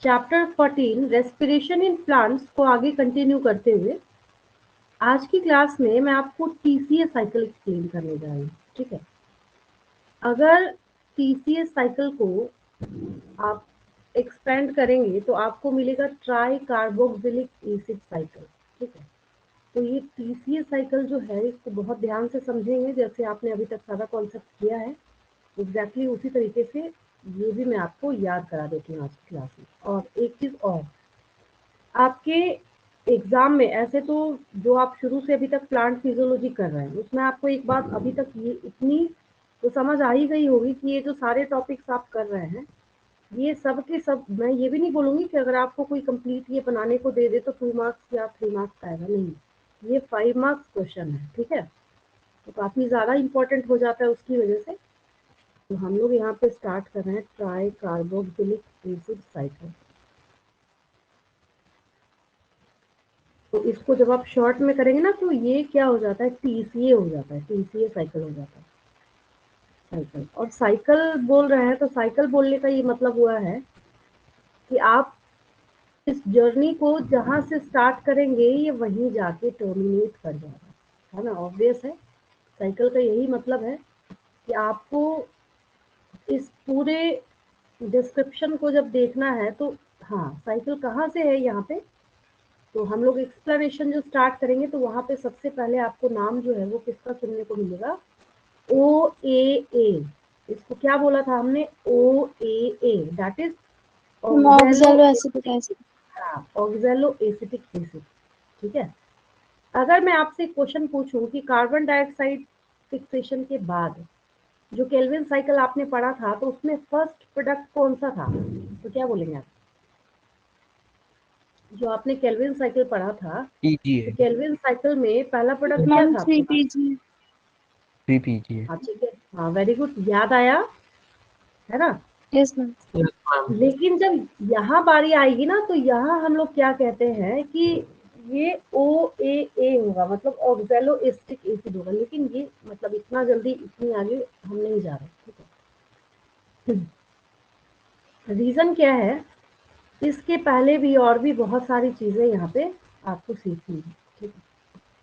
Chapter 14 respiration in plants को आगे continue करते हुए आज की क्लास में मैं आपको टीसीएस साइकिल एक्सप्लेन करने जा रही हूँ। ठीक है, अगर टीसीएस साइकिल को आप एक्सपेंड करेंगे तो आपको मिलेगा ट्राई कार्बोक्सिलिक एसिड साइकिल। ठीक है, तो ये टीसीएस साइकिल जो है इसको बहुत ध्यान से समझेंगे, जैसे आपने अभी तक सारा कॉन्सेप्ट किया है एग्जैक्टली उसी तरीके से ये भी मैं आपको याद करा देती हूँ आज की क्लास में। और एक चीज और, आपके एग्जाम में ऐसे तो जो आप शुरू से अभी तक प्लांट फिजियोलॉजी कर रहे हैं उसमें आपको एक बात अभी तक ये इतनी तो समझ आ ही गई होगी कि ये जो सारे टॉपिक्स आप कर रहे हैं ये सब के सब, मैं ये भी नहीं बोलूंगी कि अगर आपको कोई कंप्लीट ये बनाने को दे दे तो 2 मार्क्स या 3 मार्क्स आएगा, नहीं, ये 5 मार्क्स क्वेश्चन है। ठीक है, तो काफी ज्यादा इंपॉर्टेंट हो जाता है उसकी वजह से। तो हम लोग यहाँ पे स्टार्ट कर रहे हैं ट्राई कार्बोक्सिलिक एसिड साइकिल। तो इसको जब आप शॉर्ट में करेंगे ना तो ये क्या हो जाता है, टीसीए हो जाता है, टीसीए साइकिल हो जाता है साइकिल। और साइकिल बोल रहे हैं तो साइकिल बोलने का ये मतलब हुआ है कि आप इस जर्नी को जहां से स्टार्ट करेंगे ये वहीं जाके टर्मिनेट कर जाएगा, है ना, ऑब्वियस है। साइकिल का यही मतलब है कि आपको इस पूरे डिस्क्रिप्शन को जब देखना है तो हाँ, साइकिल कहाँ से है यहाँ पे, तो हम लोग एक्सप्लेनेशन जो स्टार्ट करेंगे तो वहां पे सबसे पहले आपको नाम जो है वो किसका सुनने को मिलेगा, ओ ए, इसको क्या बोला था हमने, O A, that is oxaloacetic acid. Oxaloacetic acid. ठीक है, अगर मैं आपसे क्वेश्चन पूछूं कि कार्बन डाइऑक्साइड फिक्सेशन के बाद जो केल्विन साइकिल आपने पढ़ा था तो उसमें फर्स्ट प्रोडक्ट कौन सा था, तो क्या बोलेंगे आप? जो आपने केल्विन साइकिल पढ़ा था तो पीजीए केल्विन साइकिल में पहला प्रोडक्ट क्या मैम था आपके पास? 3 pg। 3 पीजीए। हाँ ठीक है, हाँ वेरी गुड, याद आया, है ना। Yes ma'am. लेकिन जब यहाँ बारी आएगी ना तो यहाँ हम लोग क्या कहते हैं कि ये ओ ए होगा, मतलब ऑक्सैलो एसिटिक एसिड होगा, लेकिन ये मतलब इतना जल्दी इतनी आगे हम नहीं जा रहे। ठीक है, रीजन क्या है, इसके पहले भी और भी बहुत सारी चीजें यहाँ पे आपको सीखनी है। ठीक है,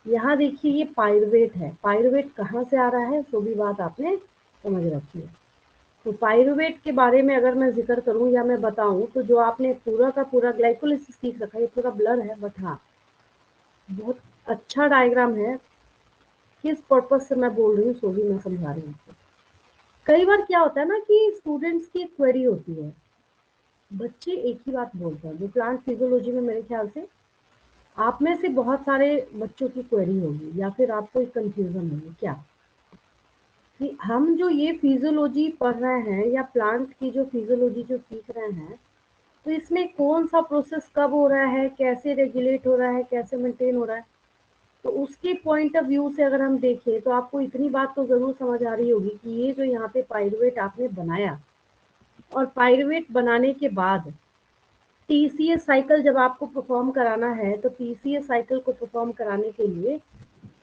यहाँ देखिए ये पाइरुवेट है, पाइरुवेट कहाँ से आ रहा है सो भी बात आपने समझ रखी है। तो पाइरुवेट के बारे में अगर मैं जिक्र करूं या मैं बताऊं तो जो आपने पूरा का पूरा ग्लाइकोलिसिस सीख रखा है, ये पूरा ब्लर है, बट हाँ बहुत अच्छा डायग्राम है। किस पर्पज से मैं बोल रही हूँ सो भी मैं समझा रही हूँ। कई बार क्या होता है ना कि स्टूडेंट्स की क्वेरी होती है, बच्चे एक ही बात बोलते हैं, जो प्लांट फिजियोलॉजी में मेरे ख्याल से आप में से बहुत सारे बच्चों की क्वेरी होगी या फिर आपको एक कंफ्यूजन होगी क्या, कि हम जो ये फिजियोलॉजी पढ़ रहे हैं या प्लांट की जो फिजियोलॉजी जो सीख रहे हैं तो इसमें कौन सा प्रोसेस कब हो रहा है, कैसे रेगुलेट हो रहा है, कैसे मेंटेन हो रहा है। तो उसके पॉइंट ऑफ व्यू से अगर हम देखें तो आपको इतनी बात तो जरूर समझ आ रही होगी कि ये जो यहाँ पे पाइरुवेट आपने बनाया और पाइरुवेट बनाने के बाद टीसीएस साइकिल जब आपको परफॉर्म कराना है तो टीसीएस साइकिल को परफॉर्म कराने के लिए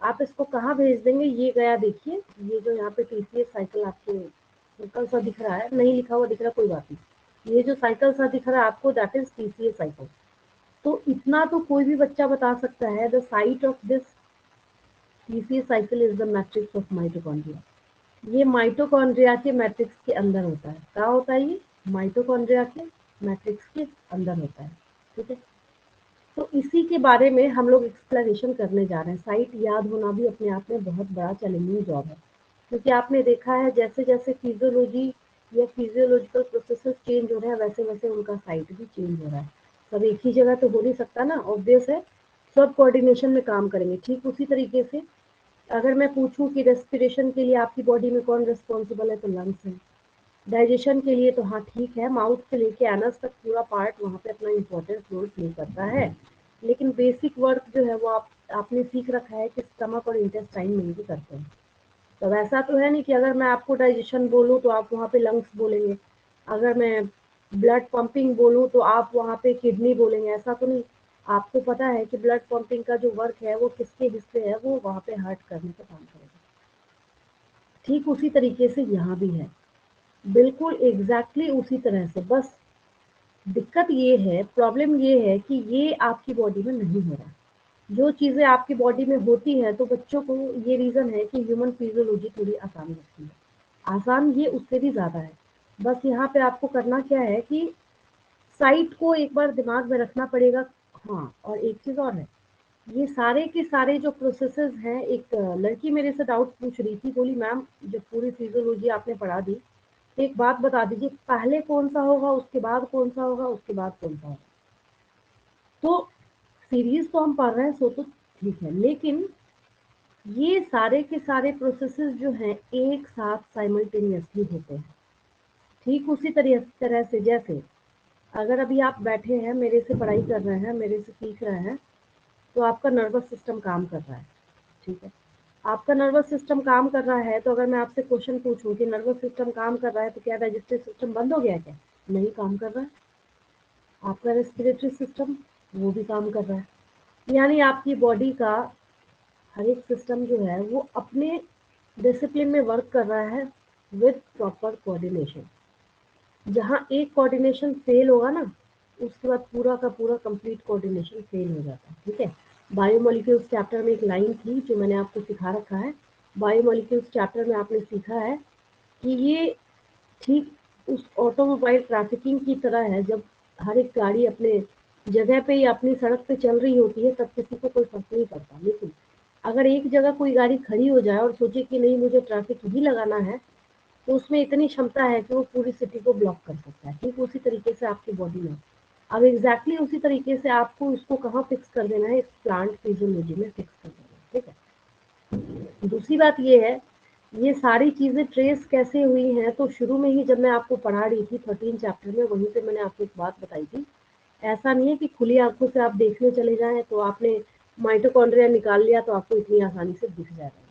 आप इसको कहाँ भेज देंगे, ये गया देखिए, ये जो यहाँ पे टीसीएस साइकिल आपको साइकिल सा दिख रहा है, नहीं लिखा हुआ दिख रहा, कोई बात नहीं, ये जो साइकिल सा दिख रहा है आपको दैट इज टीसीएस साइकिल। तो इतना तो कोई भी बच्चा बता सकता है, the site of this TCS cycle is the matrix of mitochondria. ये माइटोकॉन्ड्रिया के मैट्रिक्स के अंदर होता है, कहाँ होता है ये, माइटोकॉन्ड्रिया के मैट्रिक्स के अंदर होता है। ठीक है, तो इसी के बारे में हम लोग एक्सप्लेनेशन करने जा रहे हैं। साइट याद होना भी अपने आप में बहुत बड़ा चैलेंजिंग जॉब है, क्योंकि आपने देखा है जैसे जैसे फिजियोलॉजी या फिजियोलॉजिकल प्रोसेसेस चेंज हो रहे हैं वैसे वैसे उनका साइट भी चेंज हो रहा है। सब एक ही जगह तो हो नहीं सकता ना, ऑब्वियस है, सब कोऑर्डिनेशन में काम करेंगे। ठीक उसी तरीके से अगर मैं पूछूं कि रेस्पिरेशन के लिए आपकी बॉडी में कौन रिस्पॉन्सिबल है तो लंग्स है, डाइजेशन के लिए तो हाँ ठीक है, माउथ से लेके एनस तक पूरा पार्ट वहाँ पे अपना इम्पोर्टेंट रोल प्ले करता है, लेकिन बेसिक वर्क जो है वो आपने सीख रखा है कि स्टमक और इंटेस्टाइन मिलकर करते हैं। तो वैसा तो है नहीं कि अगर मैं आपको डाइजेशन बोलूँ तो आप वहाँ पे लंग्स बोलेंगे, अगर मैं ब्लड पंपिंग बोलूँ तो आप वहाँ पे किडनी बोलेंगे, ऐसा तो नहीं। आपको पता है कि ब्लड पंपिंग का जो वर्क है वो किसके हिस्से है, वो वहाँ पे हार्ट करने का काम करेगा। ठीक उसी तरीके से यहाँ भी है, बिल्कुल एग्जैक्टली उसी तरह से, बस दिक्कत ये है, प्रॉब्लम ये है कि ये आपकी बॉडी में नहीं हो रहा। जो चीज़ें आपकी बॉडी में होती हैं, तो बच्चों को ये रीज़न है कि ह्यूमन फिजियोलॉजी थोड़ी आसान लगती है। आसान ये उससे भी ज़्यादा है। बस यहाँ पे आपको करना क्या है कि साइट को एक बार दिमाग में रखना पड़ेगा। हाँ, और एक चीज़ और है, ये सारे के सारे जो प्रोसेसेस हैं, एक लड़की मेरे से डाउट पूछ रही थी, बोली मैम जब पूरी फिजियोलॉजी आपने पढ़ा दी, एक बात बता दीजिए, पहले कौन सा होगा, उसके बाद कौन सा होगा, उसके बाद कौन सा होगा। तो सीरीज तो हम पढ़ रहे हैं, सो तो ठीक है, लेकिन ये सारे के सारे प्रोसेसेस जो हैं एक साथ साइमल्टेनियसली होते हैं। ठीक उसी तरह से जैसे अगर अभी आप बैठे हैं, मेरे से पढ़ाई कर रहे हैं, मेरे से सीख रहे हैं, तो आपका नर्वस सिस्टम काम कर रहा है। ठीक है, आपका नर्वस सिस्टम काम कर रहा है, तो अगर मैं आपसे क्वेश्चन पूछूं कि नर्वस सिस्टम काम कर रहा है, तो क्या डाइजेस्टिव सिस्टम बंद हो गया क्या? नहीं, काम कर रहा है। आपका रेस्पिरेटरी सिस्टम, वो भी काम कर रहा है। यानी आपकी बॉडी का हर एक सिस्टम जो है वो अपने डिसिप्लिन में वर्क कर रहा है विद प्रॉपर कोऑर्डिनेशन। जहाँ एक कोऑर्डिनेशन फेल होगा ना, उसके बाद पूरा का पूरा कंप्लीट कोऑर्डिनेशन फेल हो जाता है। ठीक है, बायोमोलिक्यूल्स चैप्टर में एक लाइन थी जो मैंने आपको सिखा रखा है। बायोमोलिक्यूल्स चैप्टर में आपने सीखा है कि ये ठीक उस ऑटोमोबाइल ट्रैफिकिंग की तरह है, जब हर एक गाड़ी अपने जगह पे या अपनी सड़क पे चल रही होती है, तब किसी को कोई फर्क नहीं पड़ता। लेकिन अगर एक जगह कोई गाड़ी खड़ी हो जाए और सोचे कि नहीं मुझे ट्रैफिक ही लगाना है, तो उसमें इतनी क्षमता है कि वो पूरी सिटी को ब्लॉक कर सकता है। ठीक उसी तरीके से आपकी बॉडी में, अब एग्जैक्टली उसी तरीके से आपको इसको कहाँ फिक्स कर देना है, इस प्लांट फिजियोलॉजी में फिक्स कर देना है। ठीक है, दूसरी बात ये है, ये सारी चीजें ट्रेस कैसे हुई हैं, तो शुरू में ही जब मैं आपको पढ़ा रही थी 13 चैप्टर में, वहीं पे मैंने आपको एक बात बताई थी। ऐसा नहीं है कि खुली आंखों से आप देखने चले जाएं तो आपने माइटोकॉन्ड्रिया निकाल लिया तो आपको इतनी आसानी से दिख जाएगा।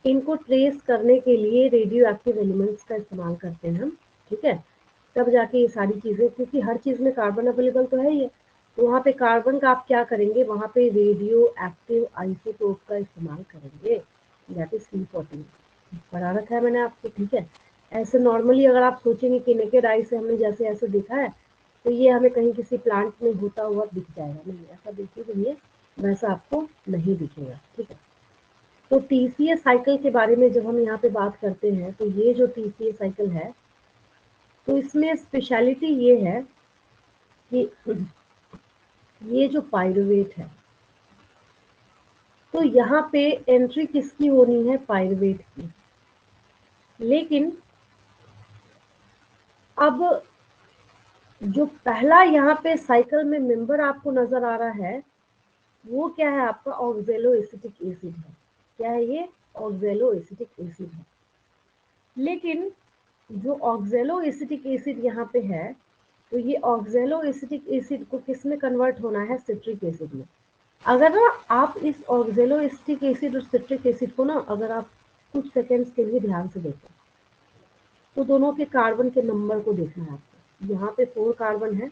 इनको ट्रेस करने के लिए रेडियो एक्टिव एलिमेंट्स का इस्तेमाल करते हैं हम। ठीक है, तब जाके ये सारी चीजें, क्योंकि हर चीज में कार्बन अवेलेबल तो है ही है, तो वहाँ पे कार्बन का आप क्या करेंगे, वहाँ पे रेडियो एक्टिव आइसोटोप का इस्तेमाल करेंगे, दैट इज C14। पढ़ा रखा है मैंने आपको। ठीक है, ऐसे नॉर्मली अगर आप सोचेंगे कि नेकेड आई से हमने जैसे ऐसे देखा है, तो ये हमें कहीं किसी प्लांट में होता हुआ दिख जाएगा, नहीं, ऐसा देखिए, वैसा आपको नहीं दिखेगा। ठीक है, तो टीसीए साइकिल के बारे में जब हम यहाँ पे बात करते हैं, तो ये जो टीसीए साइकिल है, तो इसमें स्पेशलिटी ये है कि ये जो पाइरुवेट है, तो यहाँ पे एंट्री किसकी होनी है, पाइरुवेट की। लेकिन अब जो पहला यहाँ पे साइकिल में मेंबर आपको नजर आ रहा है, वो क्या है, आपका ऑक्जेलो एसिटिक एसिड है। क्या है ये, ऑक्जेलो एसिटिक एसिड है। लेकिन जो ऑक्जेलो एसिटिक एसिड यहाँ पे है, तो ये ऑक्जेलो एसिटिक एसिड को किस में कन्वर्ट होना है, सिट्रिक एसिड में। अगर ना आप इस ऑक्जेलो एसिटिक एसिड और सिट्रिक एसिड को ना, अगर आप कुछ सेकेंड्स के लिए ध्यान से देखें, तो दोनों के कार्बन के नंबर को देखना है आपको। यहाँ पे 4 कार्बन है,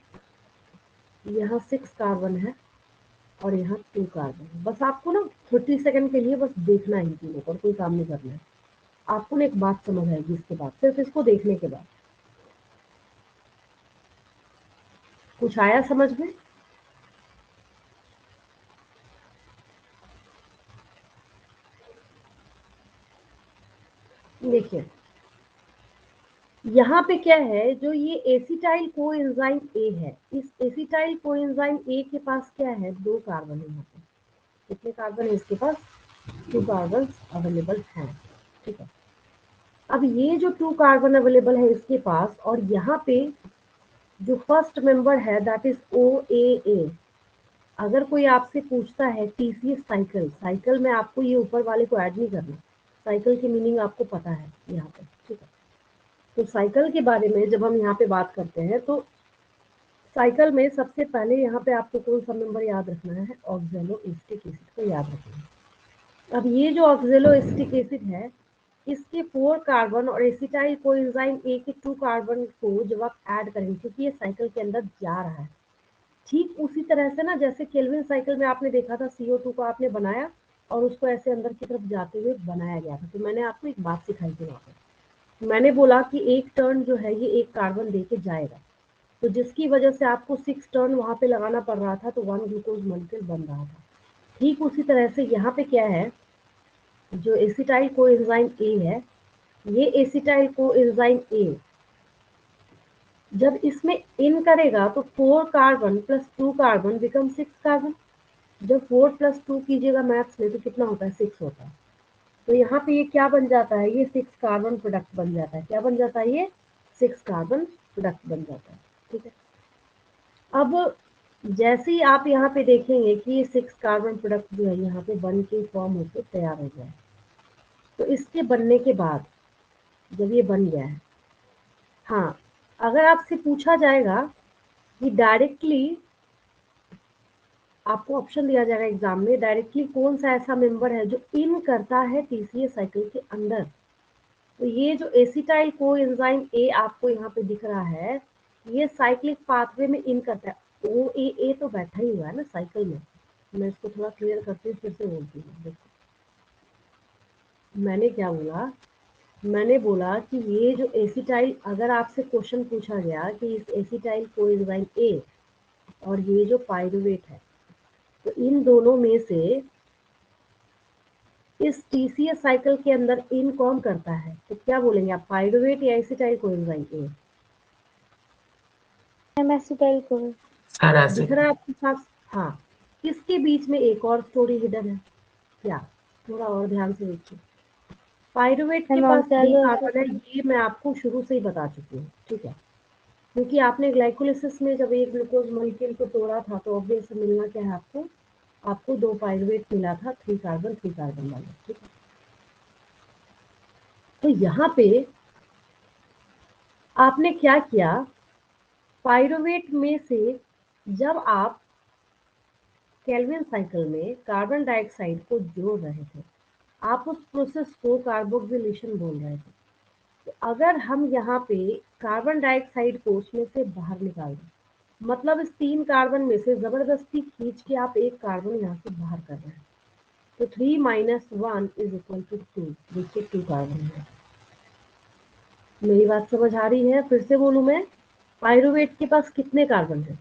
यहाँ 6 कार्बन है, और यहाँ 2 कार्बन है। बस आपको ना 30 सेकंड के लिए बस देखना है, तीनों पर कोई काम नहीं करना है। आपको ना एक बात समझ आएगी इसके बाद, सिर्फ इसको देखने के बाद। कुछ आया समझ में? देखिए यहाँ पे क्या है, जो ये एसिटाइल कोएंजाइम ए है, इस एसिटाइल कोएंजाइम ए के पास क्या है, 2 कार्बन है। यहाँ पे कितने कार्बन है इसके पास, 2 कार्बन अवेलेबल हैं। ठीक है, अब ये जो 2 कार्बन अवेलेबल है इसके पास, और यहाँ पे जो फर्स्ट मेंबर है दैट इज OAA। अगर कोई आपसे पूछता है टीसीएस साइकिल, साइकिल में आपको ये ऊपर वाले को ऐड नहीं करना, साइकिल की मीनिंग आपको पता है यहाँ पे। ठीक है, तो साइकिल के बारे में जब हम यहाँ पे बात करते हैं, तो साइकिल में सबसे पहले यहाँ पे आपको कौन सा मेंबर याद रखना है, ऑक्जेलो एसिटिक एसिड को याद रखना है। अब ये जो ऑक्जेलो एसिटिक एसिड है, इसके 4 कार्बन और एसिटाइल कोएंजाइम ए के 2 कार्बन को जब आप ऐड करेंगे, क्योंकि ये साइकिल के अंदर जा रहा है, ठीक उसी तरह से ना जैसे केल्विन साइकिल में आपने देखा था, CO2 को आपने बनाया और उसको ऐसे अंदर की तरफ जाते हुए बनाया गया था। तो मैंने आपको एक बात सिखाई थी वहां पर, मैंने बोला कि एक टर्न जो है ये 1 कार्बन दे के जाएगा, तो जिसकी वजह से आपको 6 टर्न वहां पे लगाना पड़ रहा था, तो 1 ग्लूकोज मॉलिक्यूल बन रहा था। ठीक उसी तरह से यहाँ पे क्या है, जो एसिटाइल कोएंजाइम ए है, ये एसिटाइल कोएंजाइम ए जब इसमें इन करेगा तो 4 carbon plus 2 carbon become 6 carbon. जब 4 प्लस 2 कीजिएगा मैथ्स में तो कितना होता है, 6 होता है। तो यहाँ पे ये क्या बन जाता है, ये 6 कार्बन प्रोडक्ट बन जाता है। क्या बन जाता है, ये 6 कार्बन प्रोडक्ट बन जाता है। ठीक है, अब जैसे ही आप यहाँ पे देखेंगे कि ये 6 कार्बन प्रोडक्ट जो है यहाँ पे बन के फॉर्म होकर तैयार हो गया है। तो इसके बनने के बाद जब ये बन गया है, हाँ, अगर आपसे पूछा जाएगा कि डायरेक्टली, आपको ऑप्शन दिया जाएगा एग्जाम में, डायरेक्टली कौन सा ऐसा मेंबर है जो इन करता है टीसीए साइकिल के अंदर, तो ये जो एसिटाइल कोएंजाइम ए आपको यहाँ पे दिख रहा है, ये साइक्लिक पाथवे में इन करता है। ओ ए तो बैठा ही हुआ है ना साइकिल में। मैं इसको थोड़ा क्लियर करती हूँ, फिर से बोलती हूँ। देखो मैंने क्या बोला, मैंने बोला कि ये जो एसिटाइल, अगर आपसे क्वेश्चन पूछा गया कि इस एसिटाइल कोएंजाइम ए और ये जो पाइरुवेट है, तो इन दोनों में से इस टीसीएस साइकिल के अंदर इन कौन करता है, तो क्या बोलेंगे आप, पाइरुवेट या एसिटाइल कोएंजाइम ए? Acetyl coenzyme. दिख रहा है आपके पास? हाँ, इसके बीच में एक और स्टोरी हिडन है। क्या, थोड़ा और ध्यान से देखिए। पाइरुवेट के पास 3 कार्बन है, ये मैं आपको शुरू से ही बता चुकी हूँ। ठीक है, क्योंकि आपने ग्लाइकोलिसिस में जब एक ग्लूकोज मॉलिक्यूल को तोड़ा था तो ऑब्वियस मिलना क्या है आपको 2 पाइरुवेट मिला था, 3 कार्बन वाले। ठीक है, तो यहाँ पे आपने क्या किया, पाइरुवेट में से जब आप केल्विन साइकिल में कार्बन डाइऑक्साइड को जोड़ रहे थे, आप उस प्रोसेस को कार्बोक्सिलेशन बोल रहे थे। तो अगर हम यहाँ पे कार्बन डाइऑक्साइड को उसमें से बाहर निकाल दें, मतलब इस 3 कार्बन में से जबरदस्ती खींच के आप एक कार्बन यहाँ से बाहर कर रहे हैं, तो 3 माइनस 1 इज इक्वल टू 2। देखिए 2 कार्बन है। मेरी बात समझ आ रही है? फिर से बोलूं मैं, पाइरुवेट के पास कितने कार्बन है,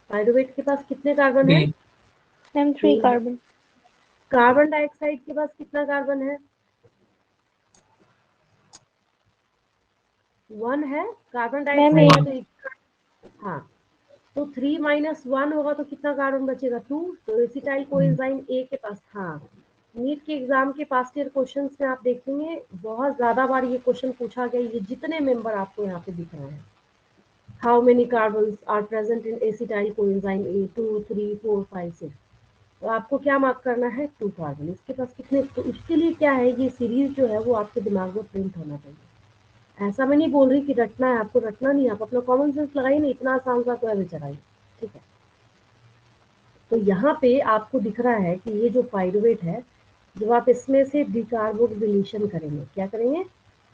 पाइरुवेट के पास कितने कार्बन है? 3 कार्बन। कार्बन डाइऑक्साइड के पास कितना कार्बन है? 1 है। कार्बन डाइऑक्साइड में तो हाँ, तो 3 माइनस 1 होगा तो कितना कार्बन बचेगा? 2। तो एसिटाइल कोएंजाइम ए के पास, हाँ, नीट के एग्जाम के पास्ट ईयर क्वेश्चंस में आप देखेंगे बहुत ज्यादा बार ये क्वेश्चन पूछा गया। ये जितने मेंबर आपको यहाँ पे दिख रहे हैं, how many carbon are present in acetyl coenzyme A, 2 3 4 5 6, तो आपको क्या मार्क करना है? 2 कार्बन। इसके पास कितने, तो इसके लिए क्या है, ये सीरीज जो है वो आपके दिमाग में प्रिंट होना चाहिए। ऐसा मैं नहीं बोल रही कि रटना है, आपको रटना नहीं, आप अपना कॉमन सेंस लगाइए ना, इतना आसान सा तो है बेचारा। ठीक है, तो यहाँ पे आपको दिख रहा है कि ये जो पाइरुवेट है, जब आप इसमें से डिकार्बोक्सिलेशन करेंगे, क्या करेंगे?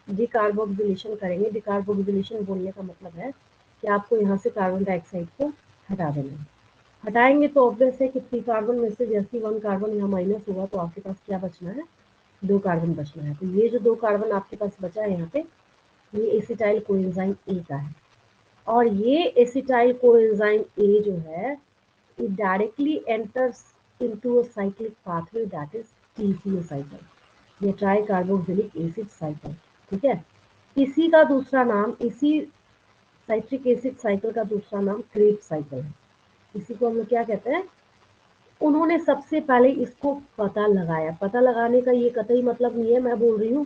डिकार्बोक्सिलेशन करेंगे। डिकार्बोक्सिलेशन बोलने का मतलब है कि आपको यहाँ से कार्बन डाइऑक्साइड को हटा देना है। हटाएंगे तो ऑब्वियस है कि 3 कार्बन में से जैसे 1 कार्बन यहाँ माइनस हुआ तो आपके पास क्या बचना है? 2 कार्बन बचना है। तो ये जो 2 कार्बन आपके पास बचा है यहाँ पे, ये एसिटाइल कोएंजाइम ए का है। और ये एसिटाइल कोएंजाइम ए जो है, it directly enters into a cyclic pathway that is TCA cycle, ये ट्राइकार्बोक्सिलिक एसिड साइकिल। ठीक है, इसी का दूसरा नाम, इसी साइट्रिक एसिड साइकिल का दूसरा नाम क्रेब्स साइकिल है। इसी को हम लोग क्या कहते हैं, उन्होंने सबसे पहले इसको पता लगाया। पता लगाने का ये कतई मतलब नहीं है, मैं बोल रही हूँ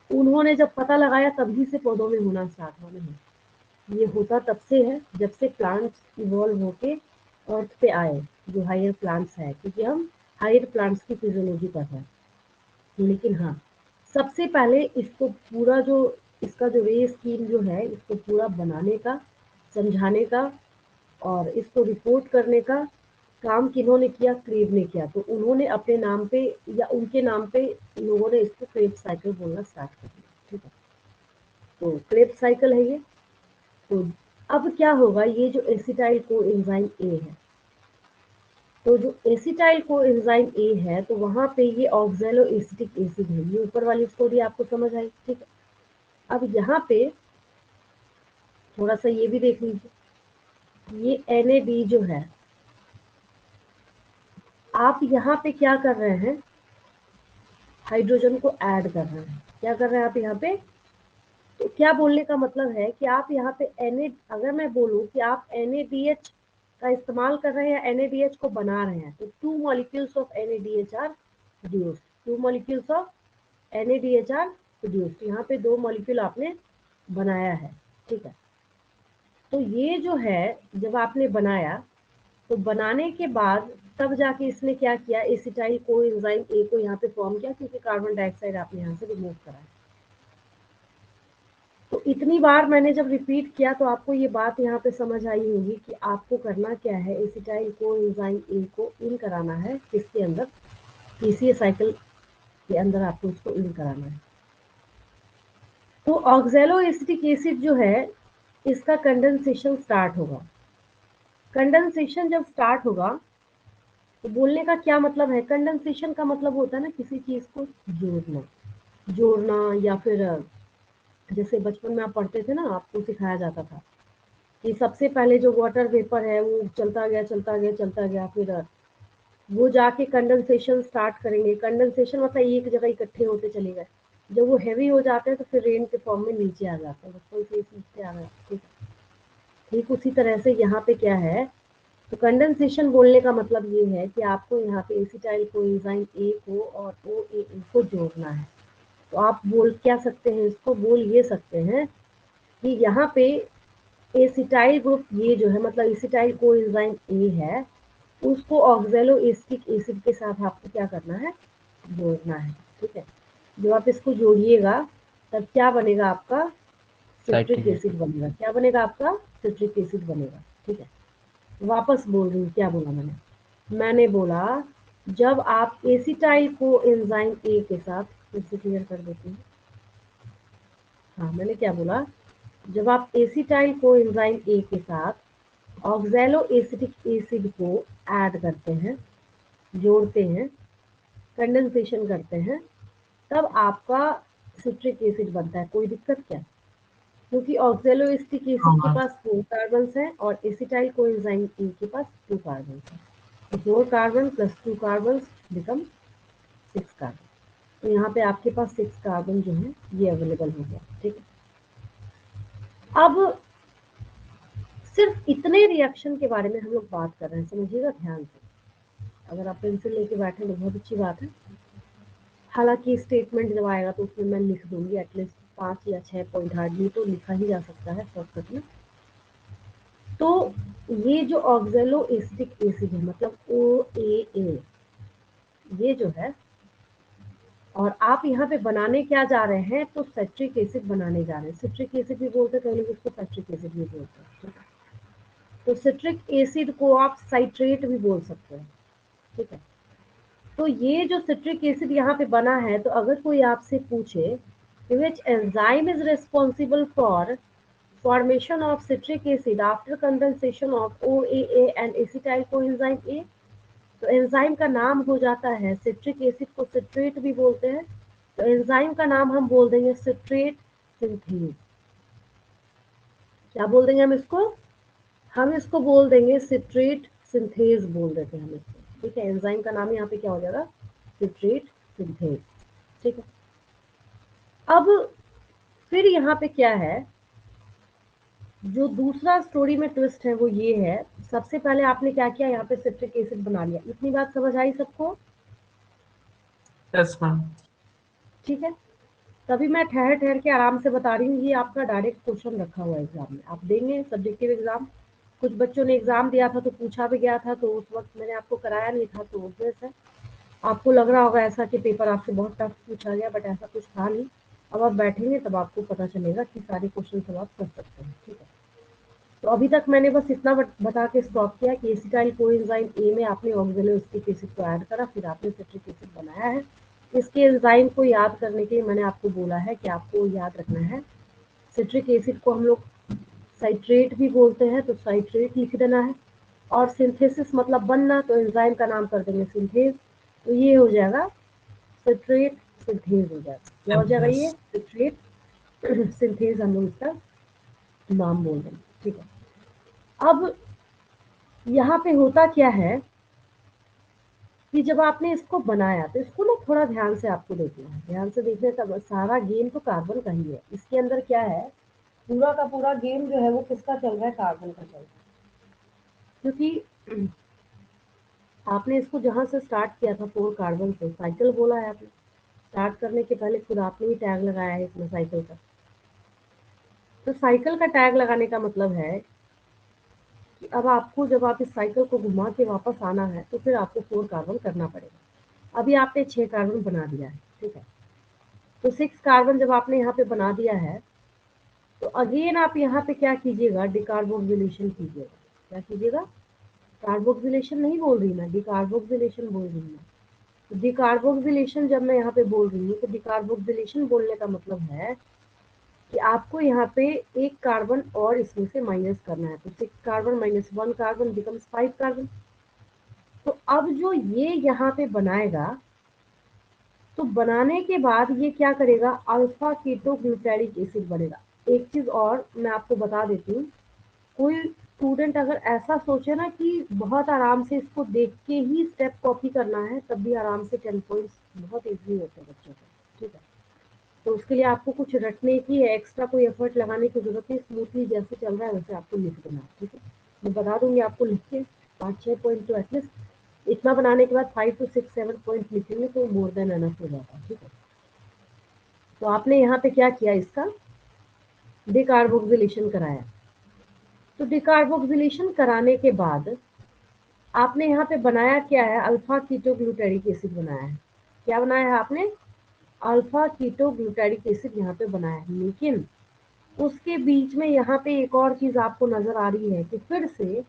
उन्होंने जब पता लगाया तभी से पौधों में होना स्टार्ट हुआ। नहीं, ये होता तब से है जब से प्लांट्स इवॉल्व होके अर्थ पे आए, जो हायर प्लांट्स है, क्योंकि हम हायर प्लांट्स की फिजियोलॉजी पढ़ रहे हैं। लेकिन हाँ, सबसे पहले इसको पूरा जो, इसका जो रे स्कीम जो है, इसको पूरा बनाने का, समझाने का और इसको रिपोर्ट करने का काम किन्होंने किया? क्रेब ने किया। तो उन्होंने अपने नाम पे या उनके नाम पे लोगों ने इसको क्रेब साइकिल बोलना स्टार्ट कर दिया। ठीक है, तो क्रेब साइकिल है ये। तो अब क्या होगा, ये जो एसिटाइल कोएंजाइम ए है, तो जो एसिटाइल कोएंजाइम ए है, तो वहां पे ये ऑक्सैलो एसिटिक एसिड है। ये ऊपर वाली स्टोरी आपको समझ आई? ठीक है, अब यहाँ पे थोड़ा सा ये भी देख लीजिए। ये NAD जो है, आप यहाँ पे क्या कर रहे हैं, हाइड्रोजन को ऐड कर रहे हैं। क्या कर रहे हैं आप यहाँ पे? तो क्या बोलने का मतलब है कि आप यहाँ पे अगर मैं बोलूँ कि आप NADH का इस्तेमाल कर रहे हैं या NADH को बना रहे हैं, तो 2 molecules of NADH are produced, 2 molecules of NADH are produced। यहाँ पे 2 मॉलिक्यूल आपने बनाया है, ठीक है। तो ये जो है, जब आपने बनाया, तो बनाने के बाद तब जाके इसने क्या किया, एसिटाइल कोएंजाइम ए को यहाँ पे फॉर्म किया, क्योंकि कार्बन डाइऑक्साइड आपने यहाँ से रिमूव करा है। तो इतनी बार मैंने जब रिपीट किया तो आपको ये बात यहाँ पे समझ आई होगी कि आपको करना क्या है, एसिटाइल कोएंजाइम ए को इन कराना है किसके अंदर, पीसीए साइकिल के अंदर आपको उसको इन कराना है। तो ऑक्सैलो एसिटिक एसिड जो है, इसका कंडेंसेशन स्टार्ट होगा। कंडेंसेशन जब स्टार्ट होगा तो बोलने का क्या मतलब है, कंडेंसेशन का मतलब होता है ना किसी चीज को जोड़ना, या फिर जैसे बचपन में आप पढ़ते थे ना, आपको सिखाया जाता था कि सबसे पहले जो वाटर वेपर है वो चलता गया चलता गया चलता गया, फिर वो जाके कंडेंसेशन स्टार्ट करेंगे। कंडेंसेशन मतलब एक जगह इकट्ठे होते चले गए, जब वो हैवी हो जाते हैं तो फिर रेन के फॉर्म में नीचे आ जाते हैं। बचपन से सीखते आ रहे हैं, ठीक उसी तरह से यहाँ पे क्या है, तो कंडेंसेशन बोलने का मतलब ये है कि आपको यहाँ पे एसिटाइल कोएंजाइम ए को और OAA को जोड़ना है। तो आप बोल क्या सकते हैं, इसको बोल ये सकते हैं कि यहाँ पे एसिटाइल ग्रुप ये जो है, मतलब एसिटाइल कोएंजाइम ए है, उसको ऑक्सैलो एसिटिक एसिड के साथ आपको क्या करना है, जोड़ना है, ठीक है। जब आप इसको जोड़िएगा तब क्या बनेगा आपका, सिट्रिक एसिड बनेगा। क्या बनेगा आपका, सिट्रिक एसिड बनेगा, ठीक है। वापस बोल रही हूँ, क्या बोला मैंने बोला जब आप एसिटाइल को एंजाइम ए के साथ, फिर से क्लियर कर देती हूँ। हाँ, मैंने क्या बोला, जब आप एसिटाइल को एंजाइम ए के साथ ऑक्सैलो एसिटिक एसिड को ऐड करते हैं, जोड़ते हैं, कंडेंसेशन करते हैं, तब आपका सिट्रिक एसिड बनता है। कोई दिक्कत क्या? क्योंकि ऑक्सैलो एसिटिक एसिड के पास 4 कार्बन हैं और एसिटाइल कोएंजाइम ए के पास 2 कार्बन हैं। तो 4 carbon plus 2 carbon become 6 carbon. तो यहाँ पे आपके पास 6 कार्बन जो है ये अवेलेबल हो गया, ठीक है। अब सिर्फ इतने रिएक्शन के बारे में हम लोग बात कर रहे हैं, समझिएगा ध्यान से। अगर आप पेंसिल लेके बैठे तो बहुत अच्छी बात है। हालांकि स्टेटमेंट जब आएगा तो उसमें मैं लिख दूंगी एटलीस्ट 5 या 6 पॉइंट, हार्डली तो लिखा ही जा सकता है शॉर्टकट में। तो ये जो ऑक्सैलो एसिटिक एसिड है, मतलब OAA, ये जो है, और आप यहाँ पे बनाने क्या जा रहे हैं, तो सिट्रिक एसिड बनाने जा रहे हैं। सिट्रिक एसिड भी बोलते हैं, कई लोग इसको सिट्रिक एसिड भी बोलते हैं, ठीक है। तो सिट्रिक एसिड को आप साइट्रेट भी बोल सकते हैं, ठीक है। तो ये जो सिट्रिक एसिड यहाँ पे बना है, तो अगर कोई आपसे पूछे which enzyme is responsible for formation of citric acid after condensation of OAA and acetyl coenzyme A, तो एंजाइम का नाम हो जाता है, सिट्रिक एसिड को सिट्रेट भी बोलते हैं, तो एंजाइम का नाम हम बोल देंगे सिट्रेट सिंथेज। क्या बोल देंगे हम इसको बोल देंगे सिट्रेट सिंथेज बोल देते हैं हम इसको, ठीक है। एंजाइम का नाम यहाँ पे क्या हो जाएगा, सिट्रेट सिंथेज, ठीक है। अब फिर यहाँ पे क्या है, जो दूसरा स्टोरी में ट्विस्ट है वो ये है, सबसे पहले आपने क्या किया, यहाँ पे सिट्रिक एसिड बना लिया। इतनी बात समझ आई सबको? Yes ma'am. ठीक है। तभी मैं ठहर ठहर के आराम से बता रही हूँ, ये आपका डायरेक्ट क्वेश्चन रखा हुआ है एग्जाम में, आप देंगे सब्जेक्टिव एग्जाम। कुछ बच्चों ने एग्जाम दिया था तो पूछा भी गया था, तो उस वक्त मैंने आपको कराया नहीं था, तो ऑब्वियस है आपको लग रहा होगा ऐसा कि पेपर आपसे बहुत टफ पूछा गया, बट ऐसा कुछ था नहीं। अब आप बैठेंगे तब आपको पता चलेगा कि सारे क्वेश्चन सब आप कर सकते हैं, ठीक है। तो अभी तक मैंने बस इतना बता के स्टॉप किया कि एसिटाइल कोएंजाइम ए में आपने ऑक्सैलो एसिटिक एसिड को ऐड करा, फिर आपने सिट्रिक एसिड बनाया है। इसके एंजाइम को याद करने के लिए मैंने आपको बोला है कि आपको याद रखना है, सिट्रिक एसिड को हम लोग साइट्रेट भी बोलते हैं, तो साइट्रेट लिख देना है। और सिंथेसिस मतलब बनना, तो एंजाइम का नाम कर देंगे सिंथेज, तो ये हो जाएगा सिट्रेट सिंथेज हो जाएगा। क्या हो जाएगा, ये सिट्रेट सिंथेज हम लोग इसका नाम बोल देंगे, ठीक है। अब यहाँ पे होता क्या है कि जब आपने इसको बनाया तो इसको ना थोड़ा ध्यान से आपको देखना है। ध्यान से देखने का सारा गेम तो कार्बन का ही है। इसके अंदर क्या है, पूरा का पूरा गेम जो है वो किसका चल रहा है, कार्बन का चल रहा है। क्योंकि आपने इसको जहां से स्टार्ट किया था 4 कार्बन से, साइकिल बोला है आपने, स्टार्ट करने के पहले खुद आपने ही टैग लगाया है इसमें साइकिल का। तो साइकिल का टैग लगाने का मतलब है कि अब आपको जब आप इस साइकिल को घुमा के वापस आना है तो फिर आपको 4 कार्बन करना पड़ेगा। अभी आपने 6 कार्बन बना दिया है, ठीक है। तो 6 कार्बन जब आपने यहाँ पे बना दिया है तो अगेन आप यहाँ पे क्या कीजिएगा, डिकार्बोक्सिलेशन कीजिएगा। क्या कीजिएगा, कार्बोक्सिलेशन नहीं बोल रही मैं, डिकार्बोक्सिलेशन बोल रही हूँ मैं। तो डिकार्बोक्सिलेशन जब मैं यहाँ पे बोल रही हूँ तो डिकार्बोक्सिलेशन बोलने का मतलब है कि आपको यहाँ पे एक कार्बन और इसमें से माइनस करना है। तो 6 carbon minus 1 carbon becomes 5 carbon. तो अब जो ये यहाँ पे बनाएगा, तो बनाने के बाद ये क्या करेगा, अल्फा कीटोग्लूटारिक एसिड बनेगा। एक चीज और मैं आपको बता देती हूँ, कोई स्टूडेंट अगर ऐसा सोचे ना कि बहुत आराम से इसको देख के ही स्टेप कॉपी करना है, तब भी आराम से 10 पॉइंट्स बहुत इजीली होते हैं बच्चों को, ठीक है। तो उसके लिए आपको कुछ रटने की, एक्स्ट्रा कोई एफर्ट लगाने की जरूरत नहीं। स्मूथली जैसे चल रहा है वैसे आपको लिख देना है, ठीक है। मैं बता दूंगी आपको लिख के 5-6 पॉइंट तो एटलीस्ट इतना बनाने के बाद 5 to 6 7 पॉइंट लिखेंगे तो मोर देन एनफ हो जाता है, ठीक है। तो आपने यहाँ पे क्या किया, इसका डिकार्बोक्सिलेशन कराया। तो डिकार्बोक्सिलेशन कराने के बाद आपने यहाँ पे बनाया क्या है, अल्फा कीटोग्लूटारिक एसिड बनाया है। क्या बनाया है आपने, अल्फा कीटोग्लूटारिक एसिड यहाँ पे बनाया है। लेकिन उसके बीच में यहाँ पे एक और चीज आपको नजर आ रही है कि फिर से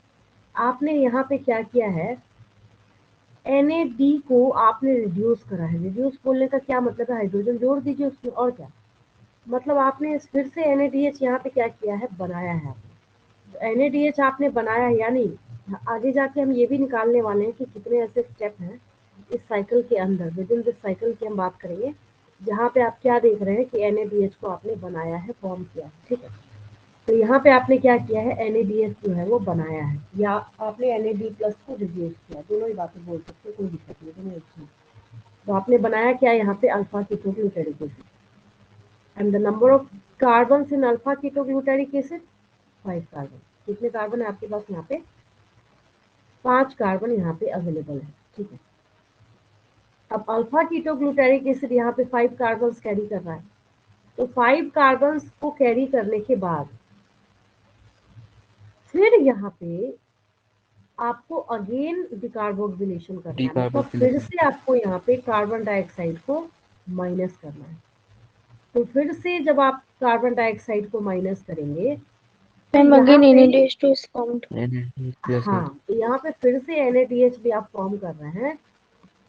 आपने यहाँ पे क्या किया है, NAD को आपने रिड्यूस करा है। रिड्यूस बोलने का क्या मतलब है, हाइड्रोजन जोड़ दीजिए उसमें, और क्या मतलब। आपने फिर से NADH यहाँ पे क्या किया है, बनाया है आपने। तो NADH आपने बनाया है, यानी आगे जाके हम ये भी निकालने वाले हैं कि कितने ऐसे स्टेप हैं इस साइकिल के अंदर, विद इन दिस साइकिल की हम बात करेंगे, जहाँ पे आप क्या देख रहे हैं कि NADH को आपने बनाया है, फॉर्म किया है, ठीक है। तो यहाँ पे आपने क्या किया है, NADH जो है वो बनाया है, या आपने NAD प्लस को रिड्यूस किया, दोनों ही बातें बोल सकते हैं, कोई दिक्कत नहीं, दोनों एक चीज। तो आपने बनाया क्या यहाँ पे, alpha ketoglutaric acid. And the number of carbon in alpha ketoglutaric acid 5 carbon. कितने कार्बन है आपके पास यहाँ पे, 5 कार्बन यहाँ पे अवेलेबल है, ठीक है। अब अल्फा कीटोग्लूटारिक एसिड यहाँ पे 5 कार्बन कैरी कर रहा है। तो 5 कार्बन को कैरी करने के बाद फिर यहाँ पे आपको अगेन डिकार्बोक्सिलेशन करना है, मतलब फिर डिकार्बोक्सिलेशन। से आपको यहाँ पे कार्बन डाइऑक्साइड को माइनस करना है। तो फिर से जब आप कार्बन डाइऑक्साइड को माइनस करेंगे तो मैम यहाँ अगेन पे, NADH2 is formed. NaDH plus हाँ, तो यहाँ पे फिर से NADH भी आप फॉर्म कर रहे हैं।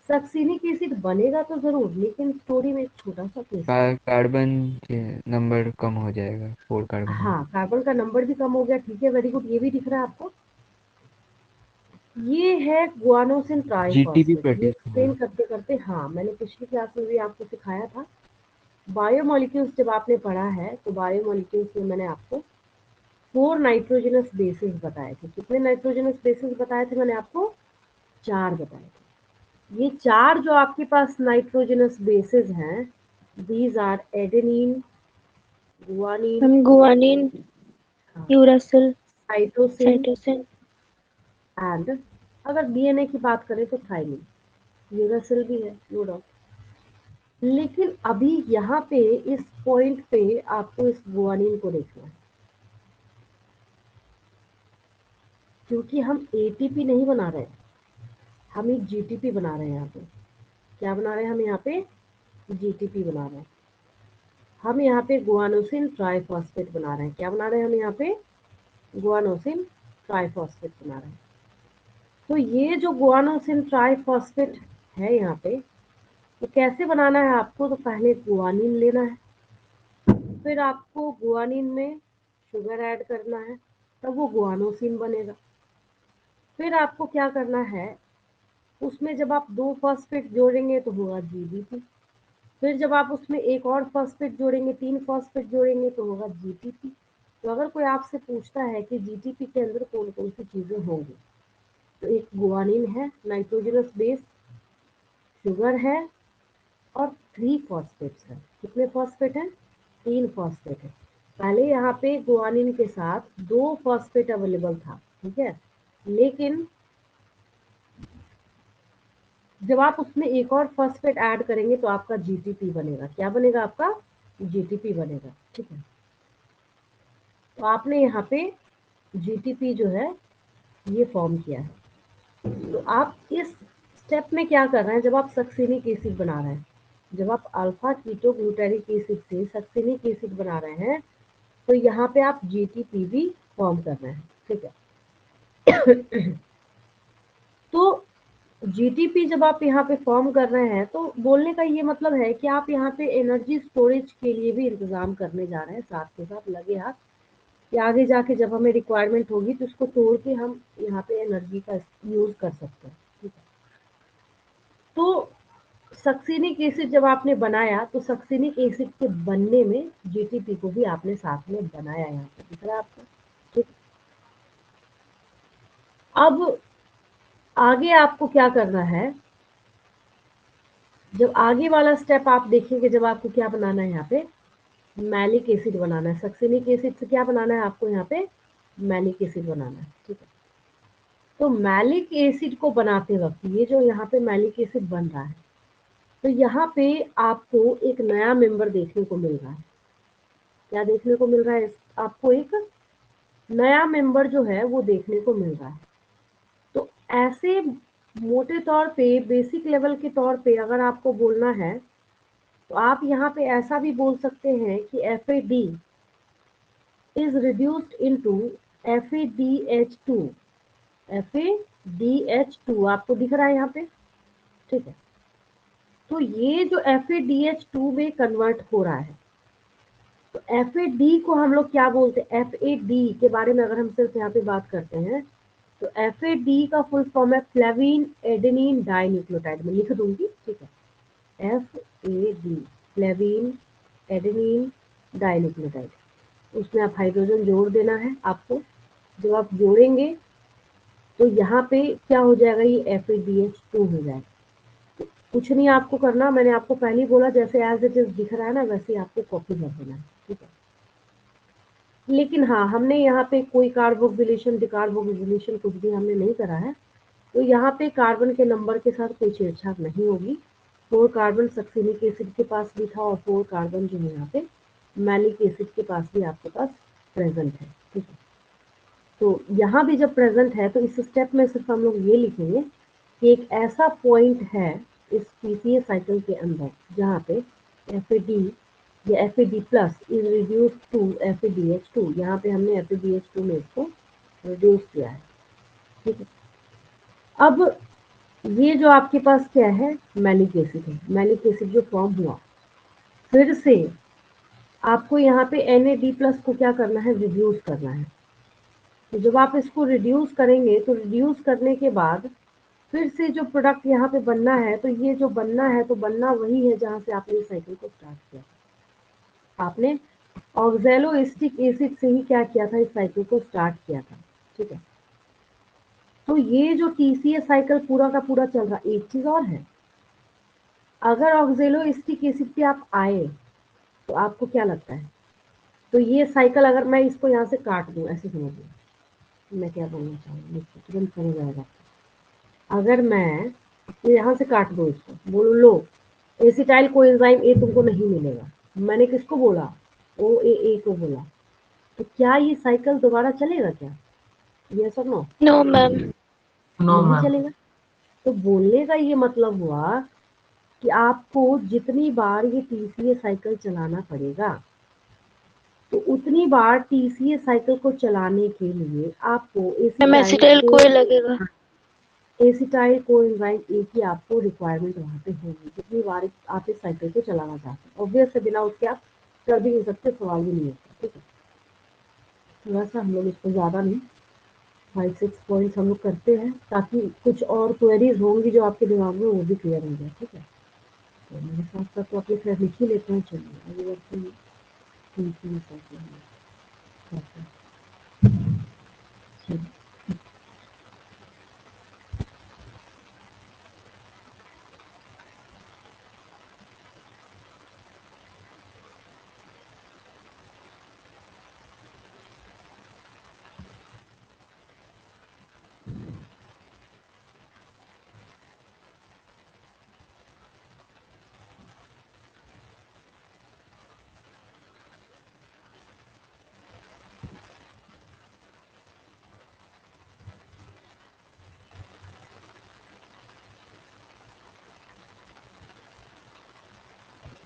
सक्सीनिक एसिड बनेगा तो जरूर, लेकिन स्टोरी में एक छोटा सा ट्विस्ट है। कार्बन नंबर कम हो जाएगा, 4 कार्बन है। हाँ, कार्बन का नंबर भी कम हो गया, ठीक है, वेरी गुड। ये भी दिख रहा है आपको, ये है गुआनोसिन GT भी ट्राइफॉस्फेट। ये प्रोड्यूस एक्सप्लेन होगा। करते करते, हाँ, मैंने पिछली क्लास में भी आपको सिखाया था। बायोमोलिक्यूल्स जब आपने पढ़ा है तो बायोमोलिक्यूल्स में मैंने आपको 4 नाइट्रोजनस बेसिस बताए थे। कितने नाइट्रोजनस बेसिस बताए थे मैंने आपको, 4 बताए थे। ये 4 जो आपके पास नाइट्रोजनस बेसिस हैं, these are adenine, guanine, ma'am guanine, uracil, cytosine cytosine. And अगर DNA की बात करें तो थाइमिन। यूरासिल भी है, नो डाउट। लेकिन अभी यहाँ पे इस पॉइंट पे आपको इस गुआनिन को देखना है, क्योंकि हम ATP नहीं बना रहे हैं, हम एक GTP बना रहे हैं। यहाँ पे क्या बना रहे हैं, हम यहाँ पे GTP बना रहे हैं। हम यहाँ पे गुआनोसिन ट्राइफॉस्फेट बना रहे हैं। क्या बना रहे हैं हम यहाँ पे, गुआनोसिन ट्राइफॉस्फेट बना रहे हैं। तो ये जो गुआनोसिन ट्राइफॉस्फेट है यहाँ पे, तो कैसे बनाना है आपको, तो पहले गुआनिन लेना है, फिर आपको गुआनिन में शुगर ऐड करना है, तब वो गुआनोसिन बनेगा। फिर आपको क्या करना है, उसमें जब आप 2 फॉस्फेट जोड़ेंगे तो होगा GDP। फिर जब आप उसमें एक और फॉस्फेट जोड़ेंगे, 3 फॉस्फेट जोड़ेंगे तो होगा GTP। तो अगर कोई आपसे पूछता है कि GTP के अंदर कौन कौन सी चीजें होंगी, तो एक गुआनिन है, नाइट्रोजनस बेस, शुगर है और 3 फॉस्फेट्स है। कितने फॉस्फेट हैं? 3 फॉस्फेट है। पहले यहाँ पे गुआनिन के साथ 2 फॉस्फेट अवेलेबल था, ठीक है, लेकिन जब आप उसमें एक और फॉस्फेट ऐड करेंगे तो आपका जीटीपी बनेगा। क्या बनेगा? आपका जीटीपी बनेगा, ठीक है। तो आपने यहाँ पे जीटीपी जो है ये फॉर्म किया है। तो आप इस स्टेप में क्या कर रहे हैं, जब आप सक्सेनिक एसिड बना रहे हैं, जब आप अल्फा कीटो ग्लूटारिक एसिड से सक्सेनिक एसिड बना रहे हैं, तो यहाँ पे आप जीटीपी भी फॉर्म कर रहे हैं, ठीक है। तो जीटीपी जब आप यहाँ पे फॉर्म कर रहे हैं, तो बोलने का ये मतलब है कि आप यहाँ पे एनर्जी स्टोरेज के लिए भी इंतजाम करने जा रहे हैं, साथ के साथ लगे हाथ, कि आगे जाके जब हमें रिक्वायरमेंट होगी तो उसको तोड़ के हम यहाँ पे एनर्जी का यूज कर सकते हैं, ठीक है। तो सक्सेनिक एसिड जब आपने बनाया तो सक्सेनिक एसिड के बनने में जीटीपी को भी आपने साथ में बनाया, यहाँ पे दिख रहा है आपको, ठीक। अब आगे आपको क्या करना है, जब आगे वाला स्टेप आप देखेंगे, जब आपको क्या बनाना है, यहाँ पे मैलिक एसिड बनाना है। सक्सेनिक एसिड से क्या बनाना है आपको? यहाँ पे मैलिक एसिड बनाना है, ठीक है। तो मैलिक एसिड को बनाते वक्त ये जो यहाँ पे मैलिक एसिड बन रहा है, तो यहाँ पे आपको एक नया मेंबर देखने को मिल रहा है। क्या देखने को मिल रहा है? आपको एक नया मेंबर जो है वो देखने को मिल रहा है। तो ऐसे मोटे तौर पे, बेसिक लेवल के तौर पे अगर आपको बोलना है, तो आप यहाँ पे ऐसा भी बोल सकते हैं कि FAD is reduced into FADH2। FADH2 आपको दिख रहा है यहाँ पे, ठीक है। तो ये जो FADH2 में कन्वर्ट हो रहा है, तो FAD को हम लोग क्या बोलते हैं? FAD के बारे में अगर हम सिर्फ यहाँ पे बात करते हैं, तो FAD का फुल फॉर्म है फ्लेविन एडेनिन डाइन्यूक्लियोटाइड। में लिख दूंगी, ठीक है, FAD, फ्लेविन एडेनिन डाइन्यूक्लियोटाइड। उसमें आप हाइड्रोजन जोड़ देना है आपको। जब आप जोड़ेंगे तो यहाँ पे क्या हो जाएगा? ये FADH2 हो जाएगा। कुछ नहीं आपको करना, मैंने आपको पहले ही बोला, जैसे एज इट इज दिख रहा है ना, वैसे ही आपको कॉपी कर देना है, ठीक है। लेकिन हाँ, हमने यहाँ पे कोई कार्बोक्सिलेशन, डिकार्बोक्सिलेशन कुछ भी हमने नहीं करा है। तो यहाँ पे कार्बन के नंबर के साथ कोई छेड़छाड़ नहीं होगी। 4 कार्बन सक्सेनिक एसिड के पास भी था और 4 कार्बन जो है यहाँ पे मैलिक एसिड के पास भी आपके पास प्रेजेंट है, ठीक है। तो यहाँ भी जब प्रेजेंट है तो इस स्टेप में सिर्फ हम लोग ये लिखेंगे कि एक ऐसा पॉइंट है इस पीसीए साइकिल के अंदर जहाँ पे FAD या FAD plus is reduce to FADH2। यहाँ पे हमने FADH2 में इसको रिड्यूस किया है, ठीक है। अब ये जो आपके पास क्या है? मैलिक एसिड है। मैलिक एसिड जो फॉर्म हुआ, फिर से आपको यहाँ पे NAD+ को क्या करना है? रिड्यूस करना है। तो जब आप इसको रिड्यूस करेंगे, तो रिड्यूस करने के बाद फिर से जो प्रोडक्ट यहाँ पे बनना है, तो ये जो बनना है तो बनना वही है जहाँ से आपने साइकिल को स्टार्ट किया। आपने ऑक्सैलोएसिटिक एसिड से ही क्या किया था? इस साइकिल को स्टार्ट किया था, ठीक है। तो ये जो TCA साइकिल पूरा का पूरा चल रहा, एक चीज और है, अगर ऑक्सैलोएसिटिक एसिड पे आप आए तो आपको क्या लगता है? तो ये साइकिल अगर मैं इसको यहाँ से काट दूं, ऐसे समझ लो मैं क्या बोलना चाहूँगी, तुरंत समझ आएगा। अगर मैं यहाँ से काट दूं इसको, बोलो लो एसिटाइल कोएंजाइम ए तुमको नहीं मिलेगा, मैंने किसको बोला? OAA को बोला, तो क्या ये साइकिल दोबारा चलेगा क्या? यस और नो? No, ma'am. नो नहीं मैम। चलेगा। तो बोलने का ये मतलब हुआ कि आपको जितनी बार ये TCA साइकिल चलाना पड़ेगा, तो उतनी बार TCA साइकिल को चलाने के लिए आपको मैम एसिटाइल कोई लगेगा। एसिटाइल कोएंजाइम ए की आपको रिक्वायरमेंट वहाँ पे होगी, जितनी बार आप इस साइकिल को चलाना चाहते हैं। ऑब्वियस है, बिना उसके आप कर भी नहीं सकते, सवाल भी नहीं होता, ठीक है। थोड़ा सा हम लोग इसको ज़्यादा नहीं, 5-6 पॉइंट्स हम लोग करते हैं, ताकि कुछ और क्वेरीज होंगी जो आपके दिमाग में, वो भी क्लियर हो जाए, ठीक है। तो मेरे साथ साथ तो अपने खैर लिख ही लेते हैं। चलिए